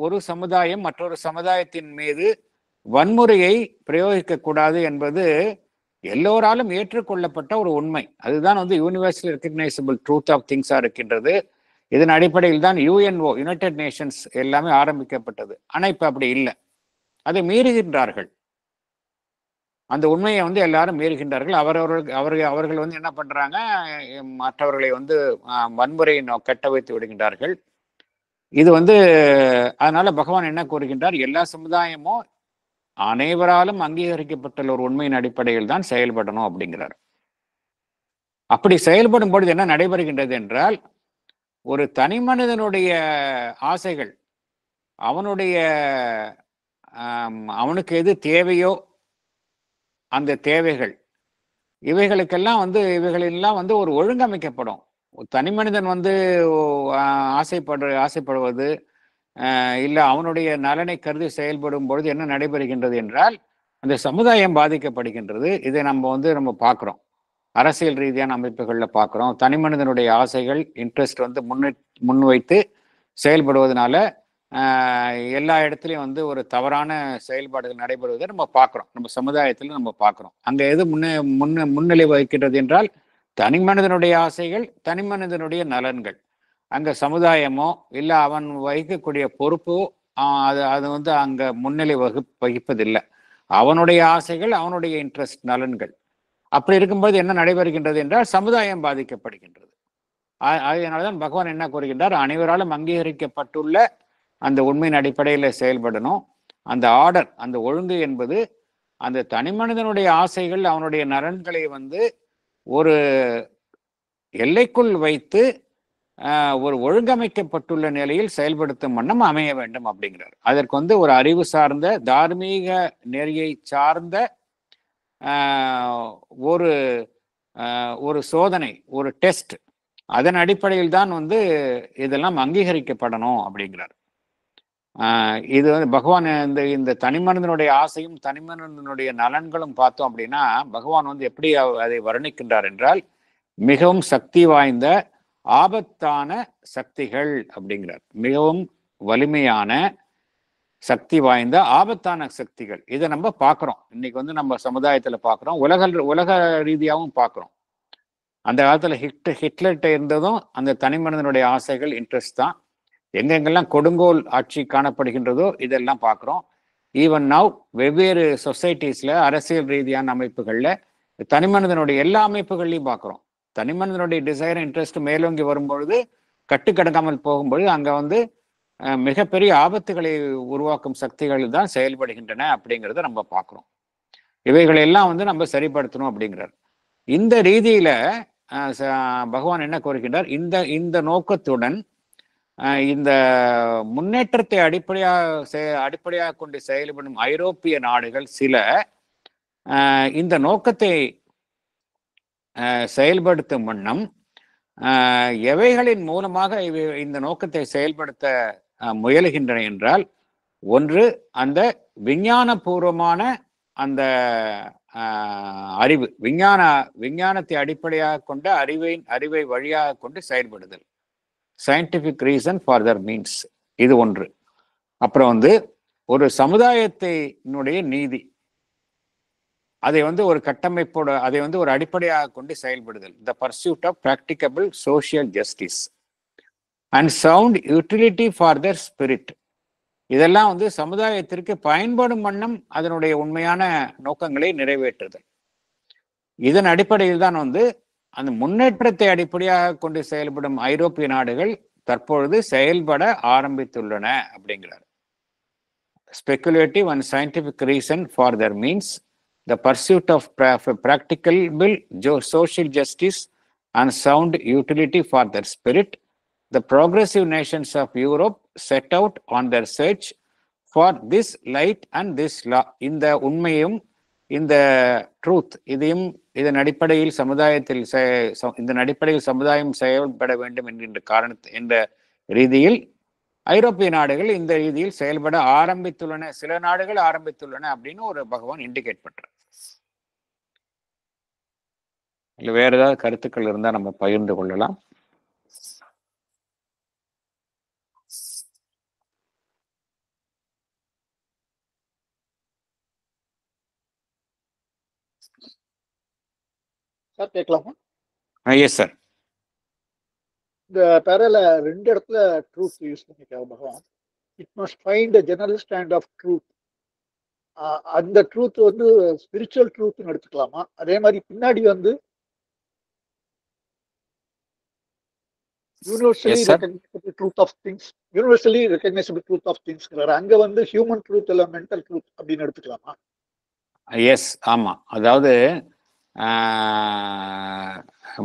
[SPEAKER 1] ஒரு சமுதாயம் மற்றொரு சமுதாயத்தின் மீது வன்முறையை பிரயோகிக்க கூடாது என்பது எல்லோராலும் ஏற்றுக்கொள்ளப்பட்ட ஒரு உண்மை. அதுதான் வந்து யூனிவர்சல் ரெக்கக்னைசபிள் ட்ரூத் ஆஃப் திங்ஸா இருக்கின்றது. இதன் அடிப்படையில் தான் UNO, யுனைடெட் நேஷன்ஸ் எல்லாமே ஆரம்பிக்கப்பட்டது. ஆனா இப்ப அப்படி இல்லை, அதை மீறுகின்றார்கள். அந்த உண்மையை வந்து எல்லாரும் மீறுகின்றார்கள். அவர்கள் வந்து என்ன பண்றாங்க, மற்றவர்களை வந்து வன்முறையை கட்ட வைத்து விடுகின்றார்கள். இது வந்து அதனால பகவான் என்ன கூறுகின்றார், எல்லா சமுதாயமும் அனைவராலும் அங்கீகரிக்கப்பட்டுள்ள ஒரு உண்மையின் அடிப்படையில் தான் செயல்படணும் அப்படிங்கிறார். அப்படி செயல்படும் பொழுது என்ன நடைபெறுகின்றது என்றால், ஒரு தனி மனிதனுடைய ஆசைகள், அவனுக்கு எது தேவையோ அந்த தேவைகள், இவைகளெல்லாம் வந்து ஒரு ஒழுங்கமைக்கப்படும். தனி மனிதன் வந்து ஆசைப்படுவது இல்ல அவனுடைய நலனை கருதி செயல்படும் பொழுது என்ன நடைபெறுகின்றது என்றால், அந்த சமுதாயம் பாதிக்கப்படுகின்றது. இதை நம்ம பார்க்கிறோம், அரசியல் ரீதியான அமைப்புகள்ல பார்க்கிறோம். தனி மனிதனுடைய ஆசைகள், இன்ட்ரெஸ்ட் வந்து முன்வைத்து செயல்படுவதனால எல்லா இடத்துலையும் வந்து ஒரு தவறான செயல்பாடுகள் நடைபெறுவதை நம்ம பார்க்கிறோம். நம்ம சமுதாயத்தில் நம்ம பார்க்கிறோம். அங்க எது முன்னிலை வகிக்கின்றது என்றால், தனி மனிதனுடைய ஆசைகள், தனி மனிதனுடைய நலன்கள். அங்க சமுதாயமோ இல்ல அவன் வகிக்கக்கூடிய பொறுப்போ அது வந்து அங்க முன்னிலை வகிப்பதில்லை. அவனுடைய ஆசைகள், அவனுடைய இன்ட்ரெஸ்ட், நலன்கள். அப்படி இருக்கும்போது என்ன நடைபெறுகின்றது என்றால், சமுதாயம் பாதிக்கப்படுகின்றது. அதனாலதான் பகவான் என்ன கூறுகின்றார், அனைவராலும் அங்கீகரிக்கப்பட்டுள்ள அந்த உண்மையின் அடிப்படையில் செயல்படணும். அந்த ஆர்டர், அந்த ஒழுங்கு என்பது அந்த தனி மனிதனுடைய ஆசைகள், அவனுடைய நலன்களை வந்து ஒரு எல்லைக்குள் வைத்து ஒரு ஒழுங்கமைக்கப்பட்டுள்ள நிலையில் செயல்படுத்தும் வண்ணம் அமைய வேண்டும் அப்படிங்கிறார். அதற்கு வந்து ஒரு அறிவு சார்ந்த, தார்மீக நெறியை சார்ந்த ஒரு சோதனை, ஒரு டெஸ்ட், அதன் அடிப்படையில் தான் வந்து இதெல்லாம் அங்கீகரிக்கப்படணும் அப்படிங்கிறார். இது வந்து பகவான் இந்த தனி மனிதனுடைய ஆசையும் தனி மனிதனுடைய நலன்களும் பார்த்தோம் அப்படின்னா, பகவான் வந்து எப்படி அதை வர்ணிக்கின்றார் என்றால், மிகவும் சக்தி வாய்ந்த ஆபத்தான சக்திகள் அப்படிங்கிறார். மிகவும் வலிமையான சக்தி வாய்ந்த ஆபத்தான சக்திகள். இதை நம்ம பார்க்கிறோம். இன்னைக்கு வந்து நம்ம சமுதாயத்துல பார்க்கிறோம், உலக ரீதியாகவும் பார்க்கிறோம். அந்த காலத்துல ஹிட்லர்கிட்ட இருந்ததும் அந்த தனி மனிதனுடைய ஆசைகள், இன்ட்ரெஸ்ட் தான். எங்கெங்கெல்லாம் கொடுங்கோல் ஆட்சி காணப்படுகின்றதோ இதெல்லாம் பார்க்கிறோம். ஈவன் நவ் வெவ்வேறு சொசைட்டிஸ்ல, அரசியல் ரீதியான அமைப்புகள்ல, தனி மனிதனுடைய எல்லா அமைப்புகள்லையும் பார்க்கிறோம். தனி மனிதனுடைய டிசைர், இன்ட்ரெஸ்ட் மேலோங்கி வரும்பொழுது, கட்டுக்கடங்காமல் போகும்பொழுது அங்க வந்து மிகப்பெரிய ஆபத்துகளை உருவாக்கும் சக்திகள் தான் செயல்படுகின்றன அப்படிங்கிறத நம்ம பார்க்கிறோம். இவைகளெல்லாம் வந்து நம்ம சரிப்படுத்தணும் அப்படிங்கிறார். இந்த ரீதியில பகவான் என்ன கோருகின்றார், இந்த நோக்கத்துடன் இந்த முன்னேற்றத்தை அடிப்படையாக கொண்டு செயல்படும் ஐரோப்பிய நாடுகள் சில இந்த நோக்கத்தை செயல்படுத்தும் வண்ணம் எவைகளின் மூலமாக இந்த நோக்கத்தை செயல்படுத்த முயலுகின்றன என்றால், ஒன்று அந்த விஞ்ஞானபூர்வமான அந்த அறிவு, விஞ்ஞானத்தை அடிப்படையாக கொண்ட அறிவை வழியாக கொண்டு செயல்படுதல், scientific reason further means, இது ஒன்று. அப்புறம் ஒரு சமுதாயத்தினுடைய நீதி, அதை ஒரு கட்டமைப்போட, அதை ஒரு அடிப்படையாக கொண்டு செயல்படுதல், the pursuit of practicable social justice and sound utility for their spirit. இதெல்லாம் சமுதாயத்திற்கு பயன்படும் வண்ணம் அதனுடைய உண்மையான நோக்கங்களை நிறைவேற்றுதல். இதன் அடிப்படையில் தான் அந்த முன்னேற்றத்தை அடிப்படையாக கொண்டு செயல்படும் ஐரோப்பிய நாடுகள் தற்பொழுது செயல்பட ஆரம்பித்துள்ளன அப்படிங்கிறார். Speculative and scientific reason for their means, the pursuit of practicable social justice and sound utility for their spirit, the progressive nations of Europe set out on their search for this light and this law. இந்த உண்மையும் இந்த truth, இதன் அடிப்படையில் சமுதாயம் செயல்பட வேண்டும் என்ற ரீதியில் ஐரோப்பிய நாடுகள் இந்த ரீதியில் செயல்பட ஆரம்பித்துள்ளன, சில நாடுகள் ஆரம்பித்துள்ளன அப்படின்னு ஒரு பகவான் இண்டிகேட் பண்றார். இல்ல வேற ஏதாவது கருத்துக்கள் இருந்தா நம்ம பகிர்ந்து கொள்ளலாம்.
[SPEAKER 7] சார் கேட்கலாமா?
[SPEAKER 1] Yes sir.
[SPEAKER 7] இந்த பேரல ரெண்டு இடத்துல ட்ரூத் யூஸ் பண்ணிருக்காங்க பகவான். It must find a general standard of truth. அந்த ட்ரூத் ஸ்பிரிச்சுவல் ட்ரூத்னு எடுத்துக்கலாமா? அதே மாதிரி பின்னாடி universally recognisable truth of things, universally recognisable truth of திங்ஸ்ங்கிறாரு. அங்க ஹியூமன் ட்ரூத் இல்ல மென்டல் ட்ரூத் அப்படின்னு எடுத்துக்கலாமா?
[SPEAKER 1] எஸ், ஆமா. அதாவது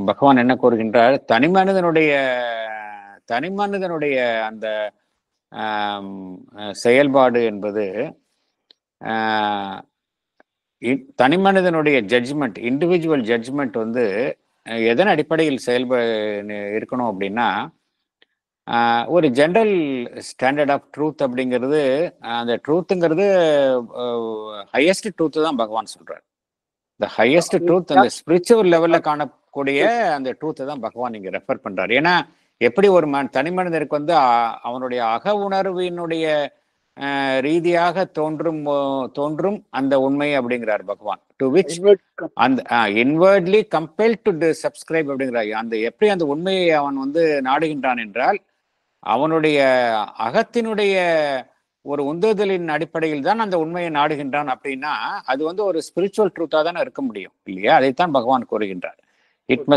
[SPEAKER 1] பகவான் என்ன கூறுகின்றார், தனிமனிதனுடைய அந்த செயல்பாடு என்பது தனிமனிதனுடைய ஜட்ஜ்மெண்ட், இண்டிவிஜுவல் ஜட்ஜ்மெண்ட் எதன் அடிப்படையில் இருக்கணும் அப்படின்னா, ஒரு ஜென்ரல் ஸ்டாண்டர்ட் ஆஃப் ட்ரூத் அப்படிங்கிறது, அந்த ட்ரூத்துங்கிறது ஹையஸ்ட் ட்ரூத் தான் பகவான் சொல்றார். The highest truth அந்த ஸ்பிரிச்சுவல் லெவல்ல காணக்கூடிய அந்த ட்ரூத்தை தான் பகவான் இங்க ரெஃபர் பண்றாரு. ஏன்னா எப்படி ஒரு தனி மனிதனுக்கு அவனுடைய அக உணர்வினுடைய ரீதியாக தோன்றும் அந்த உண்மை அப்படிங்கிறார் பகவான். டு விச் அந்த இன்வர்ட்லி கம்பெல் டு சப்ஸ்கிரைப் அப்படிங்கிறார். அந்த எப்படி அந்த உண்மையை அவன் நாடுகின்றான் என்றால், அவனுடைய அகத்தினுடைய ஒரு உந்துதலின் அடிப்படையில் தான் அந்த உண்மையை நாடுகின்றான். அப்படின்னா அது ஒரு ஸ்பிரிச்சுவல் ட்ரூத்தா தானே இருக்க முடியும் இல்லையா? அதைத்தான் பகவான் கூறுகின்றார். It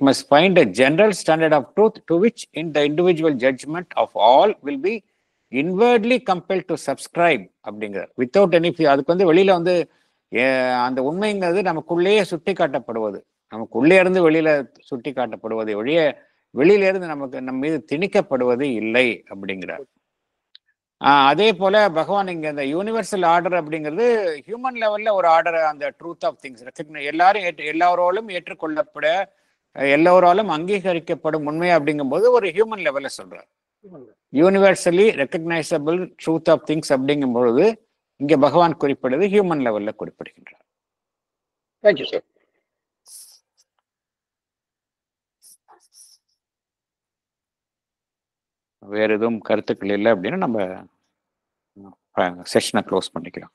[SPEAKER 1] must find a general standard of truth to which in the individual judgment of all will be inwardly compelled to subscribe அப்படிங்கிறார். வித்தவுட் எனி அதுக்கு வெளியில அந்த உண்மைங்கிறது நமக்குள்ளேயே சுட்டி காட்டப்படுவது, நமக்குள்ளே இருந்து வெளியில சுட்டி காட்டப்படுவதை ஒழிய வெளியில இருந்து நம்ம மீது திணிக்கப்படுவது இல்லை அப்படிங்கிறார். அதே போல பகவான் இங்க இந்த யூனிவர்சல் ஆர்டர் அப்படிங்கிறது ஹியூமன் லெவல்ல ஒரு ஆர்டர், அந்த ட்ரூத் ஆஃப் திங்ஸ் எல்லாராலும் ஏற்றுக்கொள்ளப்பட, எல்லோராலும் அங்கீகரிக்கப்படும் உண்மை அப்படிங்கும்போது ஒரு ஹியூமன் லெவல்ல சொல்றார். Universally recognisable truth of things அப்படிங்கும்பொழுது இங்க பகவான் குறிப்பிடுறது ஹியூமன் லெவல்ல குறிப்பிடுகின்றார்.
[SPEAKER 7] Thank you sir.
[SPEAKER 1] வேற எதுவும் கருத்துக்கள் இல்லை அப்படின்னா நம்ம செஷனை க்ளோஸ் பண்ணிக்கலாம்.